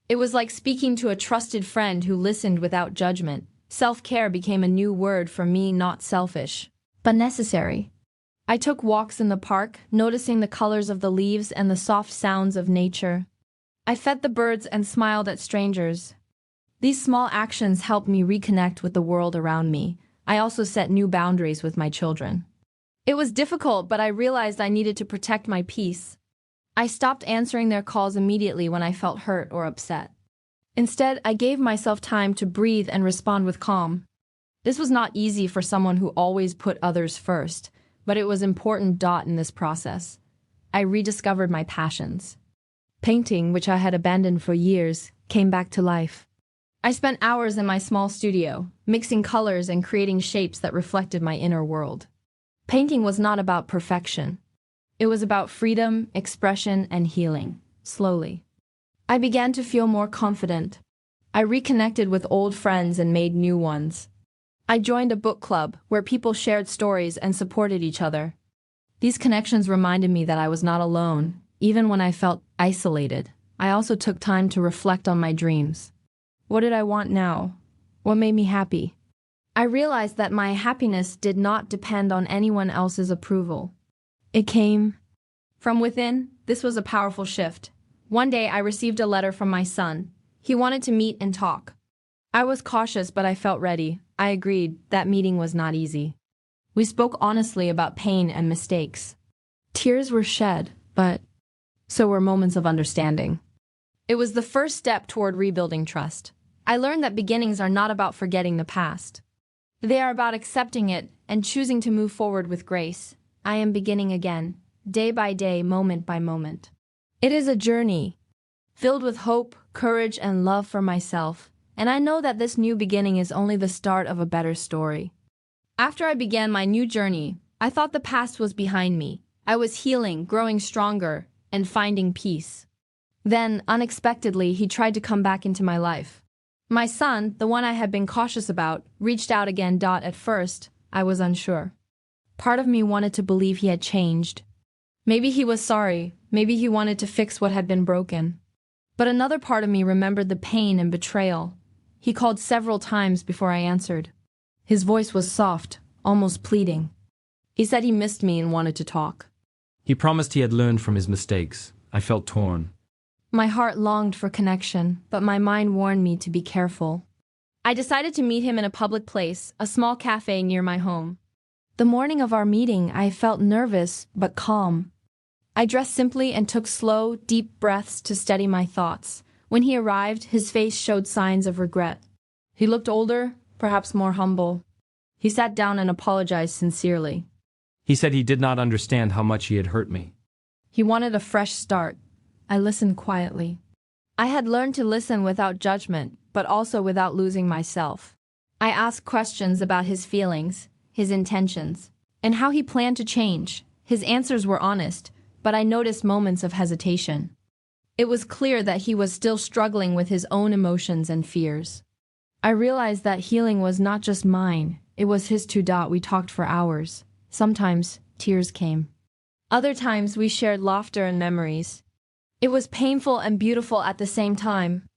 It was like speaking to a trusted friend who listened without judgment. Self-care became a new word for me, not selfish, but necessary. I took walks in the park, noticing the colors of the leaves and the soft sounds of nature. I fed the birds and smiled at strangers. These small actions helped me reconnect with the world around me. I also set new boundaries with my children. It was difficult, but I realized I needed to protect my peace. I stopped answering their calls immediately when I felt hurt or upset. Instead, I gave myself time to breathe and respond with calm. This was not easy for someone who always put others first, but it was important. In this process, I rediscovered my passions. Painting, which I had abandoned for years, came back to life. I spent hours in my small studio, mixing colors and creating shapes that reflected my inner world. Painting was not about perfection. It was about freedom, expression, and healing. Slowly, I began to feel more confident. I reconnected with old friends and made new ones. I joined a book club where people shared stories and supported each other. These connections reminded me that I was not alone, even when I felt isolated. I also took time to reflect on my dreams. What did I want now? What made me happy? I realized that my happiness did not depend on anyone else's approval. It came from within. This was a powerful shift. One day I received a letter from my son. He wanted to meet and talk. I was cautious, but I felt ready. I agreed. That meeting was not easy. We spoke honestly about pain and mistakes. Tears were shed, but so were moments of understanding. It was the first step toward rebuilding trust. I learned that beginnings are not about forgetting the past. They are about accepting it and choosing to move forward with grace. I am beginning again, day by day, moment by moment. It is a journey filled with hope, courage, and love for myself, and I know that this new beginning is only the start of a better story. After I began my new journey, I thought the past was behind me. I was healing, growing stronger, and finding peace. Then, unexpectedly, he tried to come back into my life. My son, the one I had been cautious about, reached out again. At first, I was unsure. Part of me wanted to believe he had changed. Maybe he was sorry, maybe he wanted to fix what had been broken. But another part of me remembered the pain and betrayal. He called several times before I answered. His voice was soft, almost pleading. He said he missed me and wanted to talk.
He promised he had learned from his mistakes. I felt torn.
My heart longed for connection, but my mind warned me to be careful. I decided to meet him in a public place, a small cafe near my home. The morning of our meeting, I felt nervous but calm. I dressed simply and took slow, deep breaths to steady my thoughts. When he arrived, his face showed signs of regret. He looked older, perhaps more humble. He sat down and apologized sincerely.
He said he did not understand how much he had hurt me.
He wanted a fresh start. I listened quietly. I had learned to listen without judgment, but also without losing myself. I asked questions about his feelings, his intentions, and how he planned to change. His answers were honest, but I noticed moments of hesitation. It was clear that he was still struggling with his own emotions and fears. I realized that healing was not just mine, it was his too. We talked for hours. Sometimes, tears came. Other times, we shared laughter and memories. It was painful and beautiful at the same time.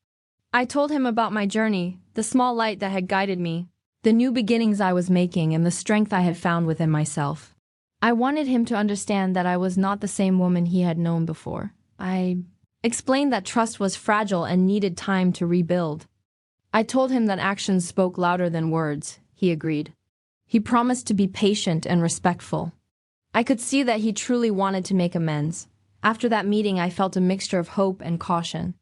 I told him about my journey, the small light that had guided me, the new beginnings I was making, and the strength I had found within myself. I wanted him to understand that I was not the same woman he had known before. I explained that trust was fragile and needed time to rebuild. I told him that actions spoke louder than words. He agreed. He promised to be patient and respectful. I could see that he truly wanted to make amends. After that meeting, I felt a mixture of hope and caution.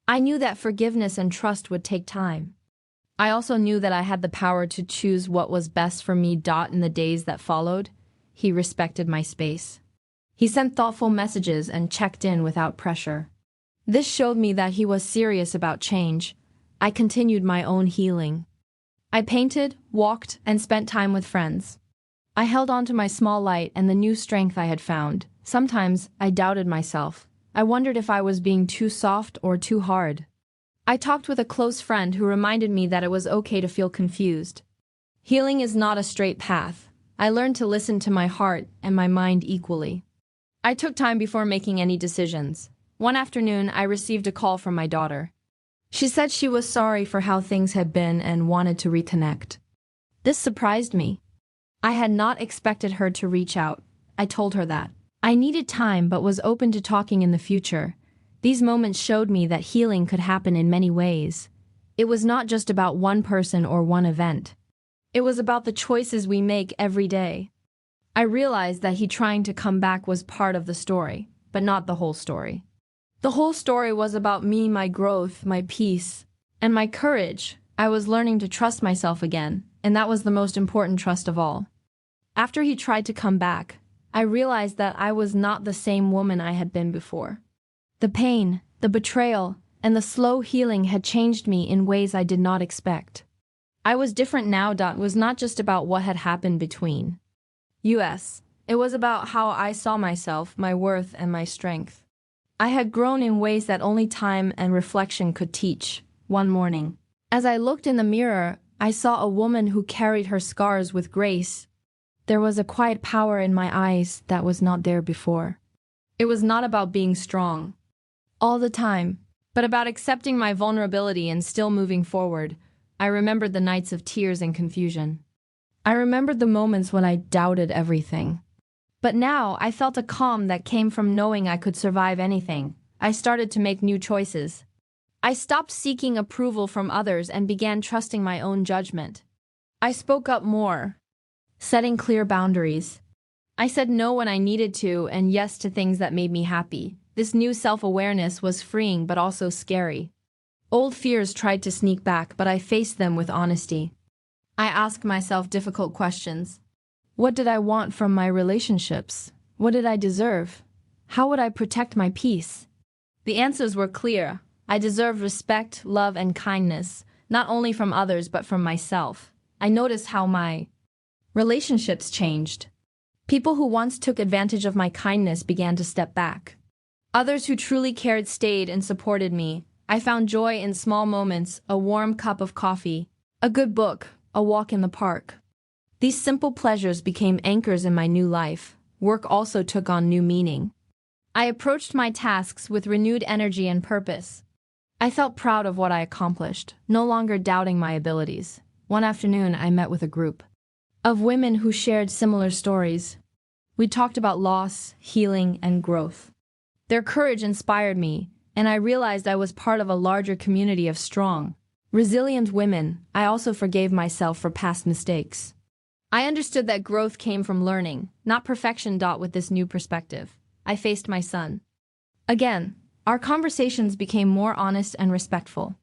I knew that forgiveness and trust would take time. I also knew that I had the power to choose what was best for me. In the days that followed, he respected my space. He sent thoughtful messages and checked in without pressure. This showed me that he was serious about change. I continued my own healing. I painted, walked, and spent time with friends. I held on to my small light and the new strength I had found. Sometimes I doubted myself. I wondered if I was being too soft or too hard. I talked with a close friend who reminded me that it was okay to feel confused. Healing is not a straight path. I learned to listen to my heart and my mind equally. I took time before making any decisions. One afternoon, I received a call from my daughter. She said she was sorry for how things had been and wanted to reconnect. This surprised me. I had not expected her to reach out. I told her that. I needed time but was open to talking in the future. These moments showed me that healing could happen in many ways. It was not just about one person or one event. It was about the choices we make every day. I realized that he trying to come back was part of the story, but not the whole story. The whole story was about me, my growth, my peace, and my courage. I was learning to trust myself again, and that was the most important trust of all. After he tried to come back, I realized that I was not the same woman I had been before. The pain, the betrayal, and the slow healing had changed me in ways I did not expect. I was different now. It was not just about what had happened between us. It was about how I saw myself, my worth, and my strength. I had grown in ways that only time and reflection could teach. One morning, as I looked in the mirror, I saw a woman who carried her scars with grace. There was a quiet power in my eyes that was not there before. It was not about being strong all the time, but about accepting my vulnerability and still moving forward. I remembered the nights of tears and confusion. I remembered the moments when I doubted everything. But now I felt a calm that came from knowing I could survive anything. I started to make new choices. I stopped seeking approval from others and began trusting my own judgment. I spoke up more, setting clear boundaries. I said no when I needed to and yes to things that made me happy. This new self-awareness was freeing but also scary. Old fears tried to sneak back, but I faced them with honesty. I asked myself difficult questions. What did I want from my relationships? What did I deserve? How would I protect my peace? The answers were clear. I deserved respect, love, and kindness, not only from others but from myself. I noticed how my relationships changed. People who once took advantage of my kindness began to step back. Others who truly cared stayed and supported me. I found joy in small moments, a warm cup of coffee, a good book, a walk in the park. These simple pleasures became anchors in my new life. Work also took on new meaning. I approached my tasks with renewed energy and purpose. I felt proud of what I accomplished, no longer doubting my abilities. One afternoon, I met with a group of women who shared similar stories. We talked about loss, healing, and growth. Their courage inspired me, and I realized I was part of a larger community of strong, resilient women. I also forgave myself for past mistakes. I understood that growth came from learning, not perfection. With this new perspective, I faced my son. Again, our conversations became more honest and respectful.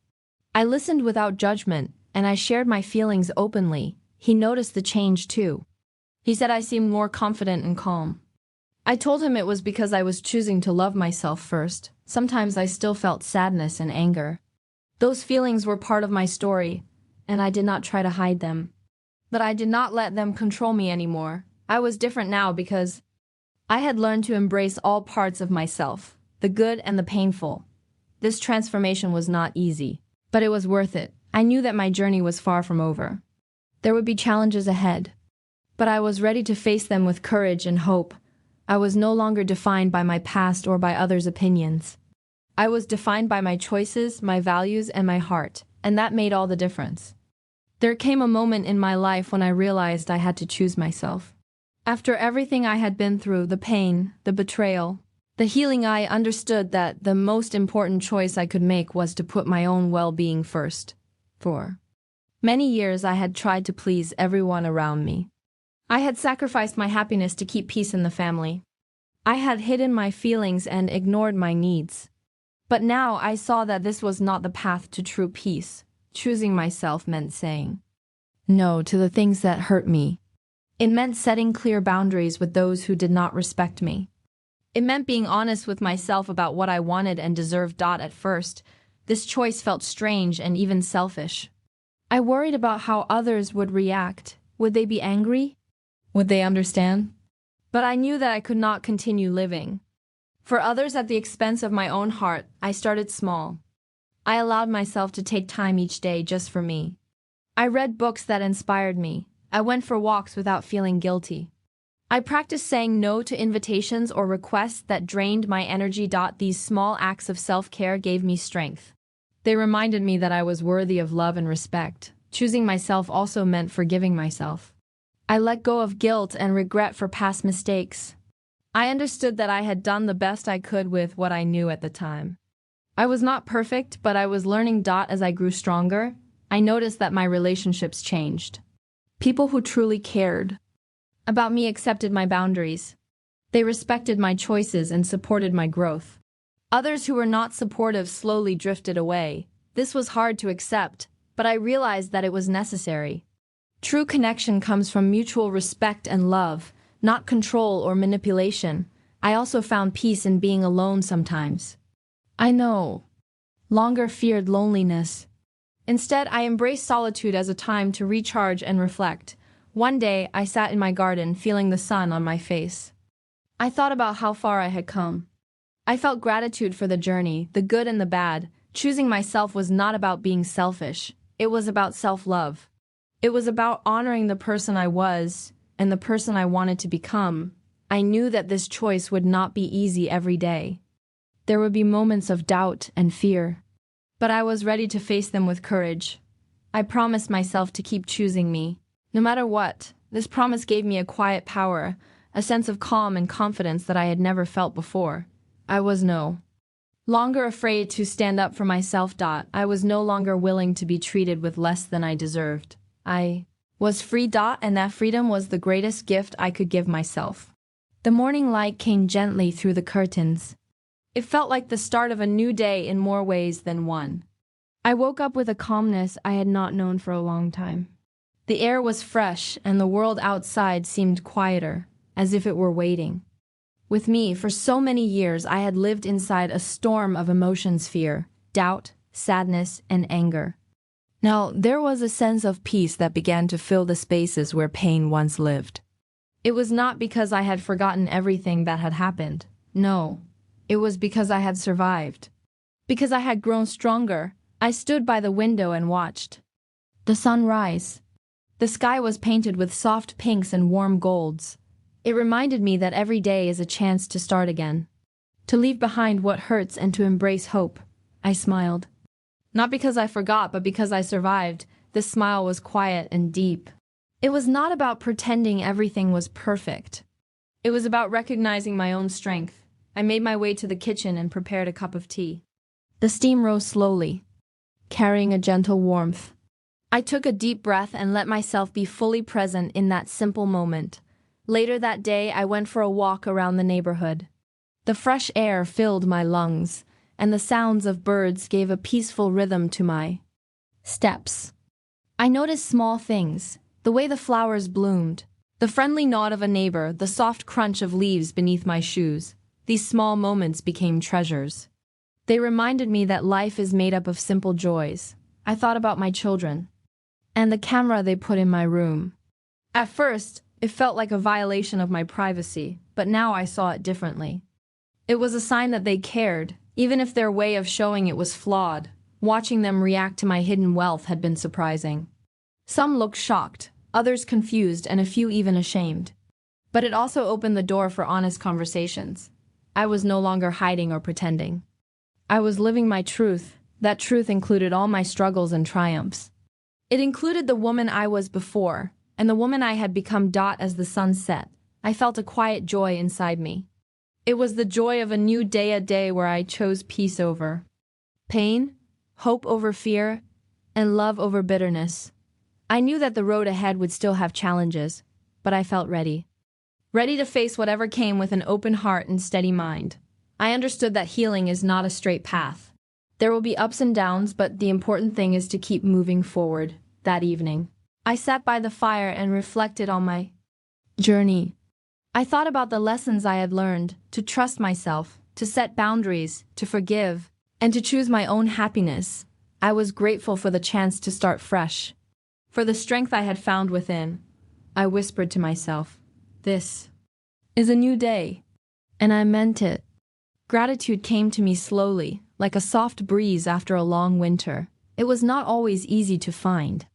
I listened without judgment, and I shared my feelings openly. He noticed the change too. He said I seemed more confident and calm. I told him it was because I was choosing to love myself first. Sometimes I still felt sadness and anger. Those feelings were part of my story, and I did not try to hide them. But I did not let them control me anymore. I was different now because I had learned to embrace all parts of myself, the good and the painful. This transformation was not easy, but it was worth it. I knew that my journey was far from over. There would be challenges ahead, but I was ready to face them with courage and hope. I was no longer defined by my past or by others' opinions. I was defined by my choices, my values, and my heart, and that made all the difference. There came a moment in my life when I realized I had to choose myself. After everything I had been through, the pain, the betrayal, the healing, I understood that the most important choice I could make was to put my own well-being first. For many years I had tried to please everyone around me. I had sacrificed my happiness to keep peace in the family. I had hidden my feelings and ignored my needs. But now I saw that this was not the path to true peace. Choosing myself meant saying no to the things that hurt me. It meant setting clear boundaries with those who did not respect me. It meant being honest with myself about what I wanted and deserved. At first, this choice felt strange and even selfish. I worried about how others would react. Would they be angry? Would they understand? But I knew that I could not continue living for others at the expense of my own heart. I started small. I allowed myself to take time each day just for me. I read books that inspired me. I went for walks without feeling guilty. I practiced saying no to invitations or requests that drained my energy. These small acts of self-care gave me strength. They reminded me that I was worthy of love and respect. Choosing myself also meant forgiving myself. I let go of guilt and regret for past mistakes. I understood that I had done the best I could with what I knew at the time. I was not perfect, but I was learning. As I grew stronger, I noticed that my relationships changed. People who truly cared about me accepted my boundaries. They respected my choices and supported my growth. Others who were not supportive slowly drifted away. This was hard to accept, but I realized that it was necessary. True connection comes from mutual respect and love, not control or manipulation. I also found peace in being alone sometimes. I no longer feared loneliness. Instead, I embraced solitude as a time to recharge and reflect. One day, I sat in my garden, feeling the sun on my face. I thought about how far I had come. I felt gratitude for the journey, the good and the bad. Choosing myself was not about being selfish. It was about self-love. It was about honoring the person I was and the person I wanted to become. I knew that this choice would not be easy every day. There would be moments of doubt and fear, but I was ready to face them with courage. I promised myself to keep choosing me. No matter what, this promise gave me a quiet power, a sense of calm and confidence that I had never felt before. I was no longer afraid to stand up for myself. I was no longer willing to be treated with less than I deserved. I was free. And that freedom was the greatest gift I could give myself. The morning light came gently through the curtains. It felt like the start of a new day in more ways than one. I woke up with a calmness I had not known for a long time. The air was fresh, and the world outside seemed quieter, as if it were waiting. With me, for so many years, I had lived inside a storm of emotions: fear, doubt, sadness, and anger. Now, there was a sense of peace that began to fill the spaces where pain once lived. It was not because I had forgotten everything that had happened. No, it was because I had survived. Because I had grown stronger. I stood by the window and watched the sun rise. The sky was painted with soft pinks and warm golds. It reminded me that every day is a chance to start again, to leave behind what hurts and to embrace hope. I smiled. Not because I forgot, but because I survived. This smile was quiet and deep. It was not about pretending everything was perfect. It was about recognizing my own strength. I made my way to the kitchen and prepared a cup of tea. The steam rose slowly, carrying a gentle warmth. I took a deep breath and let myself be fully present in that simple moment. Later that day, I went for a walk around the neighborhood. The fresh air filled my lungs, and the sounds of birds gave a peaceful rhythm to my steps. I noticed small things: the way the flowers bloomed, the friendly nod of a neighbor, the soft crunch of leaves beneath my shoes. These small moments became treasures. They reminded me that life is made up of simple joys. I thought about my children and the camera they put in my room. At first, it felt like a violation of my privacy, but now I saw it differently. It was a sign that they cared, even if their way of showing it was flawed. Watching them react to my hidden wealth had been surprising. Some looked shocked, others confused, and a few even ashamed. But it also opened the door for honest conversations. I was no longer hiding or pretending. I was living my truth. That truth included all my struggles and triumphs. It included the woman I was before, and the woman I had become. As the sun set, I felt a quiet joy inside me. It was the joy of a new day, a day where I chose peace over pain, hope over fear, and love over bitterness. I knew that the road ahead would still have challenges, but I felt ready. Ready to face whatever came with an open heart and steady mind. I understood that healing is not a straight path. There will be ups and downs, but the important thing is to keep moving forward. That evening, I sat by the fire and reflected on my journey. I thought about the lessons I had learned: to trust myself, to set boundaries, to forgive, and to choose my own happiness. I was grateful for the chance to start fresh, for the strength I had found within. I whispered to myself, "This is a new day," and I meant it. Gratitude came to me slowly, like a soft breeze after a long winter. It was not always easy to find.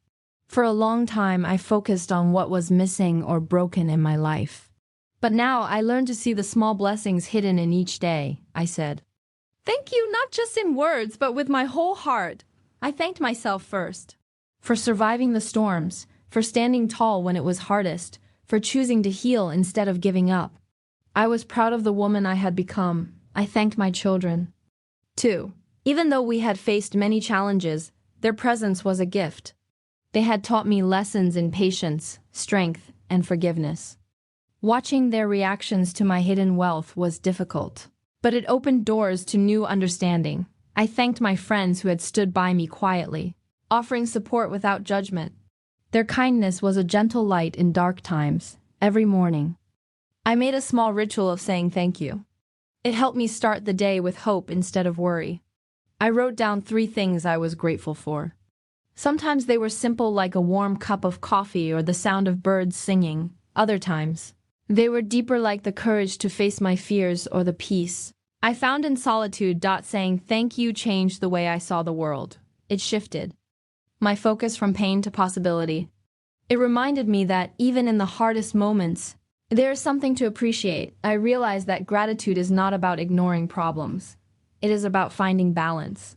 For a long time, I focused on what was missing or broken in my life. But now I learned to see the small blessings hidden in each day. I said, "Thank you, not just in words, but with my whole heart." I thanked myself first for surviving the storms, for standing tall when it was hardest, for choosing to heal instead of giving up. I was proud of the woman I had become. I thanked my children, too. Even though we had faced many challenges, their presence was a gift. They had taught me lessons in patience, strength, and forgiveness. Watching their reactions to my hidden wealth was difficult, but it opened doors to new understanding. I thanked my friends who had stood by me quietly, offering support without judgment. Their kindness was a gentle light in dark times. Every morning, I made a small ritual of saying thank you. It helped me start the day with hope instead of worry. I wrote down 3 things I was grateful for. Sometimes they were simple, like a warm cup of coffee or the sound of birds singing. Other times, they were deeper, like the courage to face my fears or the peace I found in solitude. Saying thank you changed the way I saw the world. It shifted my focus from pain to possibility. It reminded me that even in the hardest moments, there is something to appreciate. I realized that gratitude is not about ignoring problems. It is about finding balance.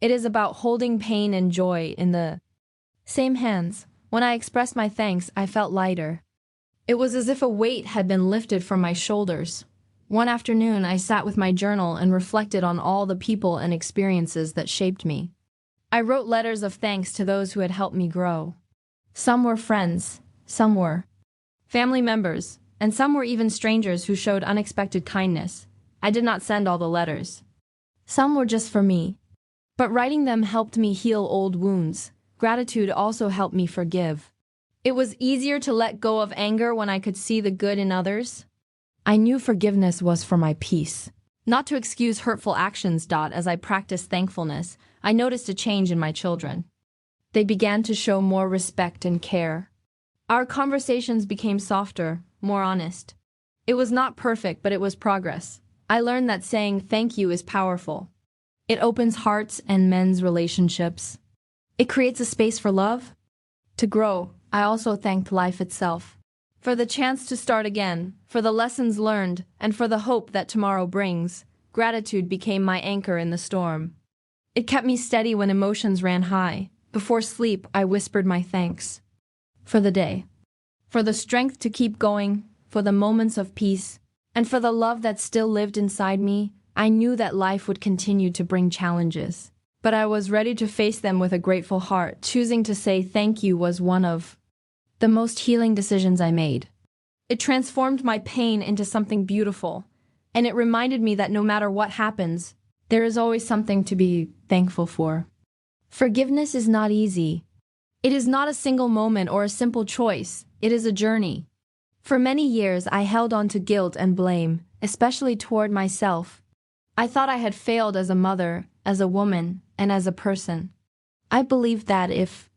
It is about holding pain and joy in the Same hands. When I expressed my thanks, I felt lighter. It was as if a weight had been lifted from my shoulders. One afternoon, I sat with my journal and reflected on all the people and experiences that shaped me. I wrote letters of thanks to those who had helped me grow. Some were friends, some were family members, and some were even strangers who showed unexpected kindness. I did not send all the letters. Some were just for me. But writing them helped me heal old wounds. Gratitude also helped me forgive. It was easier to let go of anger when I could see the good in others. I knew forgiveness was for my peace. Not to excuse hurtful actions. As I practiced thankfulness, I noticed a change in my children. They began to show more respect and care. Our conversations became softer, more honest. It was not perfect, but it was progress. I learned that saying thank you is powerful. It opens hearts and mends relationships. It creates a space for love to grow. I also thanked life itself for the chance to start again, for the lessons learned, and for the hope that tomorrow brings. Gratitude became my anchor in the storm. It kept me steady when emotions ran high. Before sleep, I whispered my thanks for the day, for the strength to keep going, for the moments of peace, and for the love that still lived inside me. I knew that life would continue to bring challenges, but I was ready to face them with a grateful heart. Choosing to say thank you was one of the most healing decisions I made. It transformed my pain into something beautiful, and it reminded me that no matter what happens, there is always something to be thankful for. Forgiveness is not easy. It is not a single moment or a simple choice. It is a journey. For many years, I held on to guilt and blame, especially toward myself. I thought I had failed as a mother, as a woman, and as a person. I believed that if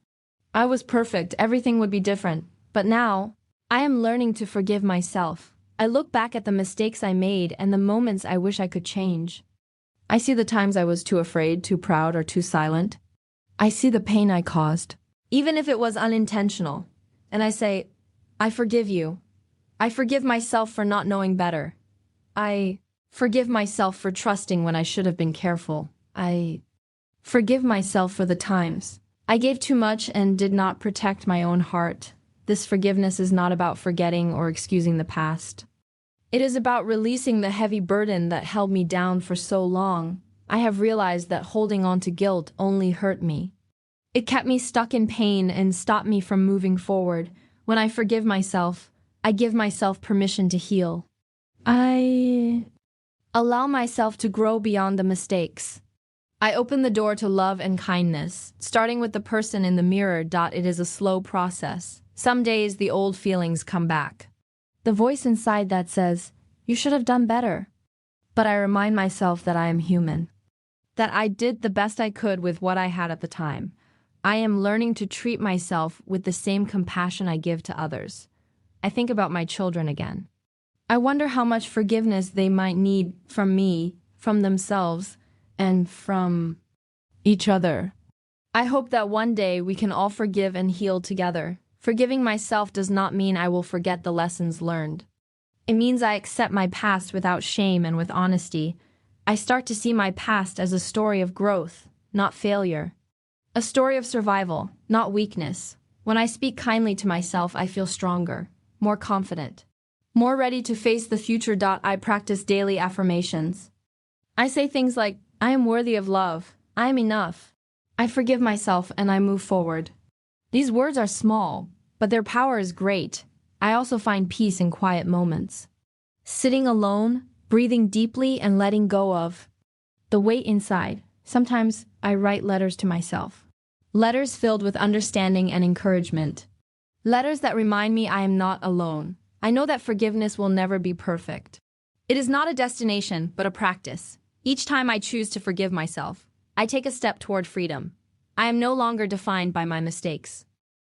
I was perfect, everything would be different. But now, I am learning to forgive myself. I look back at the mistakes I made and the moments I wish I could change. I see the times I was too afraid, too proud, or too silent. I see the pain I caused, even if it was unintentional. And I say, I forgive you. I forgive myself for not knowing better. I forgive myself for trusting when I should have been careful. I forgive myself for the times I gave too much and did not protect my own heart. This forgiveness is not about forgetting or excusing the past. It is about releasing the heavy burden that held me down for so long. I have realized that holding on to guilt only hurt me. It kept me stuck in pain and stopped me from moving forward. When I forgive myself, I give myself permission to heal. I allow myself to grow beyond the mistakes. I open the door to love and kindness, starting with the person in the mirror. It is a slow process. Some days the old feelings come back. The voice inside that says, you should have done better. But I remind myself that I am human, that I did the best I could with what I had at the time. I am learning to treat myself with the same compassion I give to others. I think about my children again. I wonder how much forgiveness they might need from me, from themselves, and from each other. I hope that one day we can all forgive and heal together. Forgiving myself does not mean I will forget the lessons learned. It means I accept my past without shame and with honesty. I start to see my past as a story of growth, not failure. A story of survival, not weakness. When I speak kindly to myself, I feel stronger, more confident, more ready to face the future. I practice daily affirmations. I say things like, I am worthy of love. I am enough. I forgive myself and I move forward. These words are small, but their power is great. I also find peace in quiet moments. Sitting alone, breathing deeply, and letting go of the weight inside. Sometimes I write letters to myself. Letters filled with understanding and encouragement. Letters that remind me I am not alone. I know that forgiveness will never be perfect. It is not a destination, but a practice. Each time I choose to forgive myself, I take a step toward freedom. I am no longer defined by my mistakes.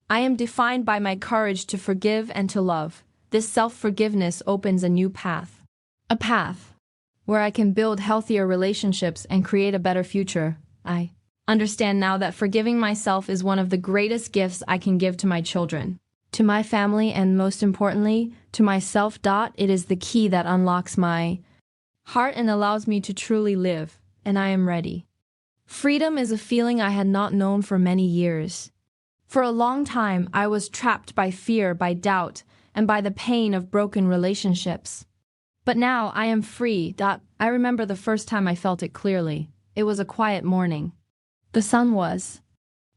I am defined by my courage to forgive and to love. This self-forgiveness opens a new path. A path where I can build healthier relationships and create a better future. I understand now that forgiving myself is one of the greatest gifts I can give to my children, to my family, and most importantly, to myself. It is the key that unlocks my heart and allows me to truly live, and I am ready. Freedom is a feeling I had not known for many years. For a long time, I was trapped by fear, by doubt, and by the pain of broken relationships. But now I am free. I remember the first time I felt it clearly. It was a quiet morning. The sun was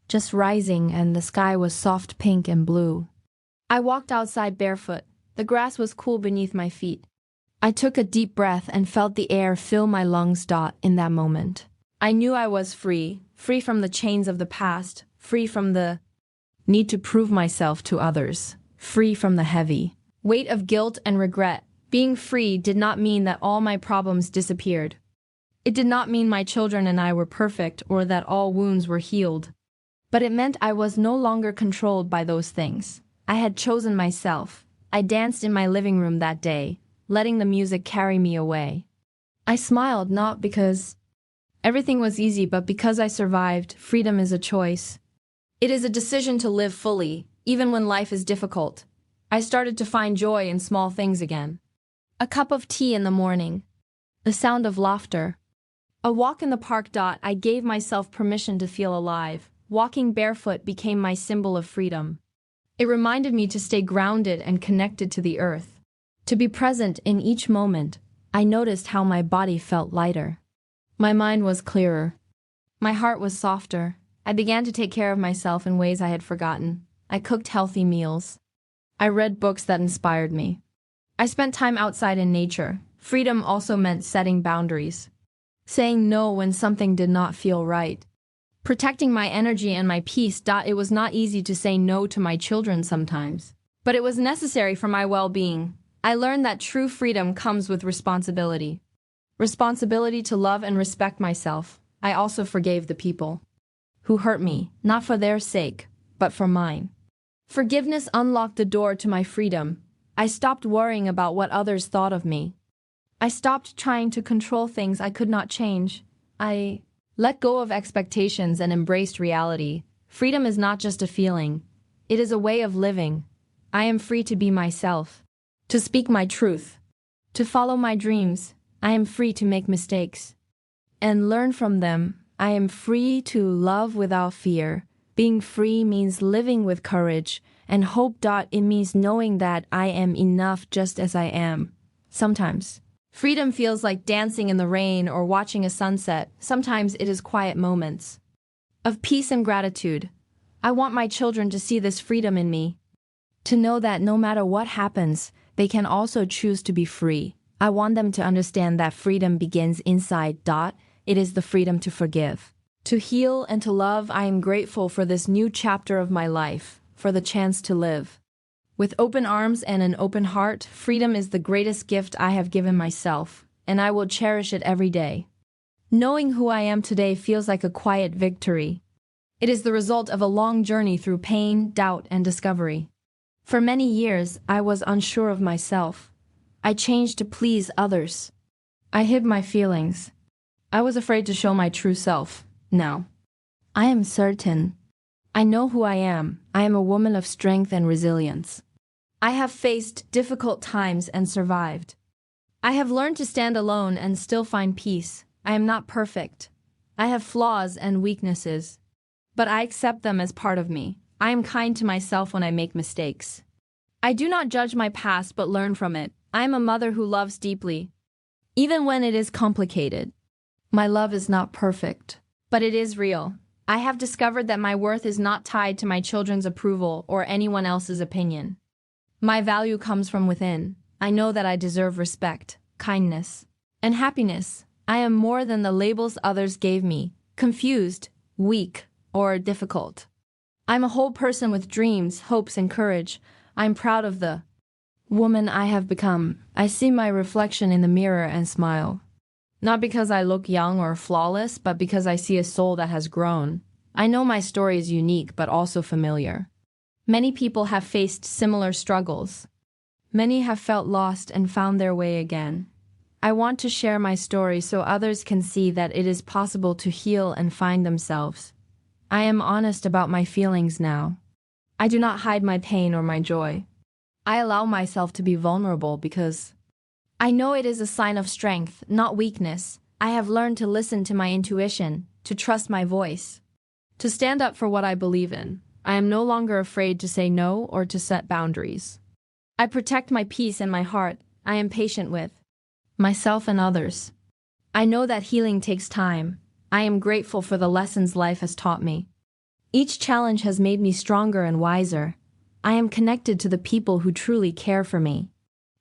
just rising and the sky was soft pink and blue. I walked outside barefoot. The grass was cool beneath my feet. I took a deep breath and felt the air fill my lungs. In that moment, I knew I was free, free from the chains of the past, free from the need to prove myself to others, free from the heavy weight of guilt and regret. Being free did not mean that all my problems disappeared. It did not mean my children and I were perfect or that all wounds were healed. But it meant I was no longer controlled by those things. I had chosen myself. I danced in my living room that day, letting the music carry me away. I smiled not because everything was easy, but because I survived. Freedom is a choice. It is a decision to live fully, even when life is difficult. I started to find joy in small things again. A cup of tea in the morning. The sound of laughter. A walk in the park. I gave myself permission to feel alive. Walking barefoot became my symbol of freedom. It reminded me to stay grounded and connected to the earth. To be present in each moment. I noticed how my body felt lighter. My mind was clearer. My heart was softer. I began to take care of myself in ways I had forgotten. I cooked healthy meals. I read books that inspired me. I spent time outside in nature. Freedom also meant setting boundaries. Saying no when something did not feel right. Protecting my energy and my peace. It was not easy to say no to my children sometimes, but it was necessary for my well-being. I learned that true freedom comes with responsibility. Responsibility to love and respect myself. I also forgave the people who hurt me, not for their sake, but for mine. Forgiveness unlocked the door to my freedom. I stopped worrying about what others thought of me. I stopped trying to control things I could not change. I let go of expectations and embraced reality. Freedom is not just a feeling. It is a way of living. I am free to be myself, to speak my truth, to follow my dreams. I am free to make mistakes and learn from them. I am free to love without fear. Being free means living with courage and hope. It means knowing that I am enough just as I am. Sometimes freedom feels like dancing in the rain or watching a sunset. Sometimes it is quiet moments of peace and gratitude. I want my children to see this freedom in me, to know that no matter what happens, they can also choose to be free. I want them to understand that freedom begins inside. It is the freedom to forgive, to heal, and to love. I am grateful for this new chapter of my life, for the chance to live with open arms and an open heart. Freedom is the greatest gift I have given myself, and I will cherish it every day. Knowing who I am today feels like a quiet victory. It is the result of a long journey through pain, doubt, and discovery. For many years, I was unsure of myself. I changed to please others. I hid my feelings. I was afraid to show my true self. Now, I am certain. I know who I am. I am a woman of strength and resilience. I have faced difficult times and survived. I have learned to stand alone and still find peace. I am not perfect. I have flaws and weaknesses, but I accept them as part of me. I am kind to myself when I make mistakes. I do not judge my past but learn from it. I am a mother who loves deeply, even when it is complicated. My love is not perfect, but it is real. I have discovered that my worth is not tied to my children's approval or anyone else's opinion. My value comes from within. I know that I deserve respect, kindness, and happiness. I am more than the labels others gave me: confused, weak, or difficult. I'm a whole person with dreams, hopes, and courage. I'm proud of the woman I have become. I see my reflection in the mirror and smile. Not because I look young or flawless, but because I see a soul that has grown. I know my story is unique, but also familiar. Many people have faced similar struggles. Many have felt lost and found their way again. I want to share my story so others can see that it is possible to heal and find themselves. I am honest about my feelings now. I do not hide my pain or my joy. I allow myself to be vulnerable because I know it is a sign of strength, not weakness. I have learned to listen to my intuition, to trust my voice, to stand up for what I believe in. I am no longer afraid to say no or to set boundaries. I protect my peace and my heart. I am patient with myself and others. I know that healing takes time. I am grateful for the lessons life has taught me. Each challenge has made me stronger and wiser. I am connected to the people who truly care for me.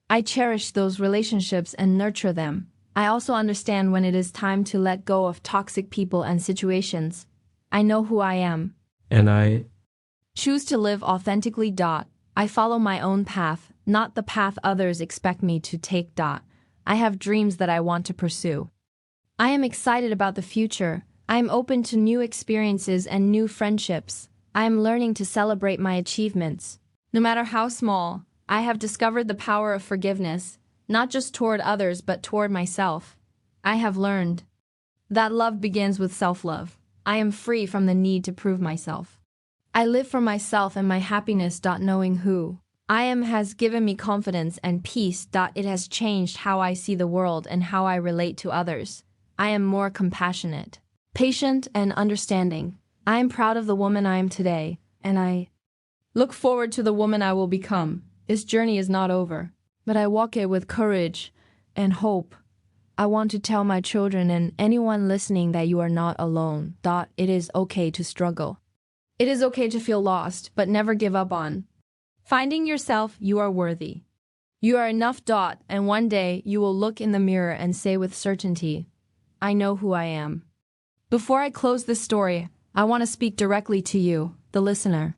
I cherish those relationships and nurture them. I also understand when it is time to let go of toxic people and situations. I know who I am.
And I
Choose to live authentically. I follow my own path, not the path others expect me to take. I have dreams that I want to pursue. I am excited about the future. I am open to new experiences and new friendships. I am learning to celebrate my achievements. No matter how small, I have discovered the power of forgiveness, not just toward others but toward myself. I have learned that love begins with self-love. I am free from the need to prove myself. I live for myself and my happiness. Knowing who I am has given me confidence and peace. It has changed how I see the world and how I relate to others. I am more compassionate, patient, and understanding. I am proud of the woman I am today, and I look forward to the woman I will become. This journey is not over, but I walk it with courage and hope. I want to tell my children and anyone listening that you are not alone. It is okay to struggle. It is okay to feel lost, but never give up on finding yourself. You are worthy. You are enough. And one day you will look in the mirror and say with certainty, I know who I am. Before I close this story, I want to speak directly to you, the listener.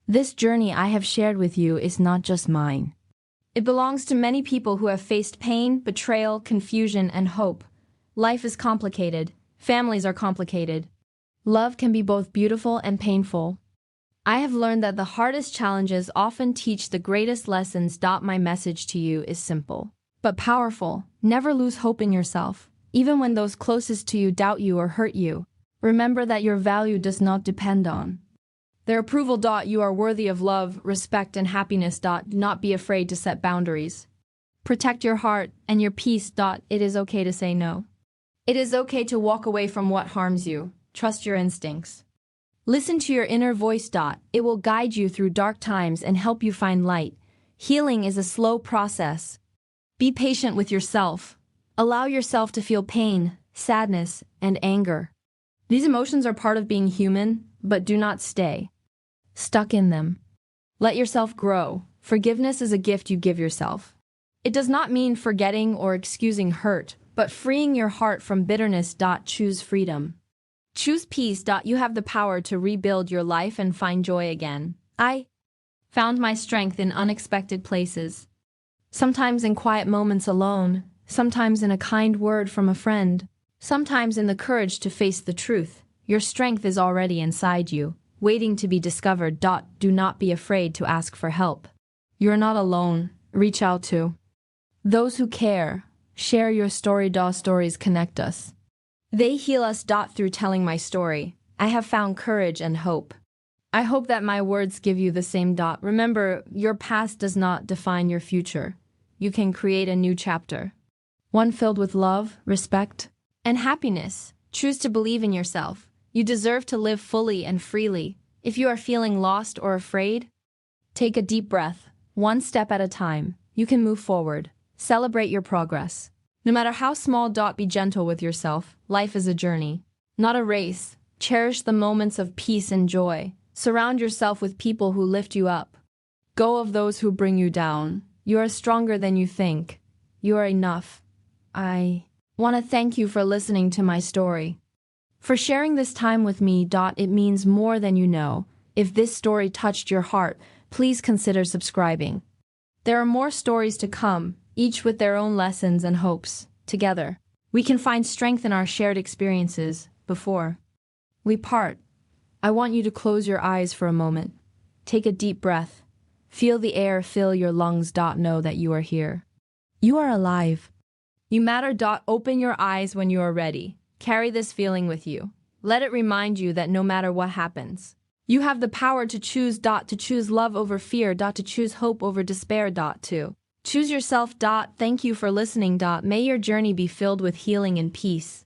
This journey I have shared with you is not just mine. It belongs to many people who have faced pain, betrayal, confusion, and hope. Life is complicated. Families are complicated. Love can be both beautiful and painful. I have learned that the hardest challenges often teach the greatest lessons. My message to you is simple, but powerful. Never lose hope in yourself. Even when those closest to you doubt you or hurt you, remember that your value does not depend on their approval. You are worthy of love, respect, and happiness. Do not be afraid to set boundaries. Protect your heart and your peace. It is okay to say no. It is okay to walk away from what harms you. Trust your instincts. Listen to your inner voice. It will guide you through dark times and help you find light. Healing is a slow process. Be patient with yourself. Allow yourself to feel pain, sadness, and anger. These emotions are part of being human, but do not stay stuck in them. Let yourself grow. Forgiveness is a gift you give yourself. It does not mean forgetting or excusing hurt, but freeing your heart from bitterness. Choose freedom. Choose peace. You have the power to rebuild your life and find joy again. I found my strength in unexpected places. Sometimes in quiet moments alone, sometimes in a kind word from a friend, sometimes in the courage to face the truth. Your strength is already inside you, waiting to be discovered. Do not be afraid to ask for help. You're not alone. Reach out to those who care. Share your story. Stories connect us. They heal us. Through telling my story, I have found courage and hope. I hope that my words give you the same. Remember, your past does not define your future. You can create a new chapter. One filled with love, respect, and happiness. Choose to believe in yourself. You deserve to live fully and freely. If you are feeling lost or afraid, take a deep breath. One step at a time, you can move forward. Celebrate your progress. No matter how small. Be gentle with yourself. Life is a journey, not a race. Cherish the moments of peace and joy. Surround yourself with people who lift you up. Go of those who bring you down. You are stronger than you think. You are enough. I want to thank you for listening to my story, for sharing this time with me. It means more than you know. If this story touched your heart, please consider subscribing. There are more stories to come, each with their own lessons and hopes. Together, we can find strength in our shared experiences. Before we part, I want you to close your eyes for a moment. Take a deep breath. Feel the air fill your lungs. Know that you are here. You are alive. You matter. Open your eyes when you are ready. Carry this feeling with you. Let it remind you that no matter what happens, you have the power to choose. To choose love over fear. To choose hope over despair. To choose yourself. Thank you for listening. May your journey be filled with healing and peace.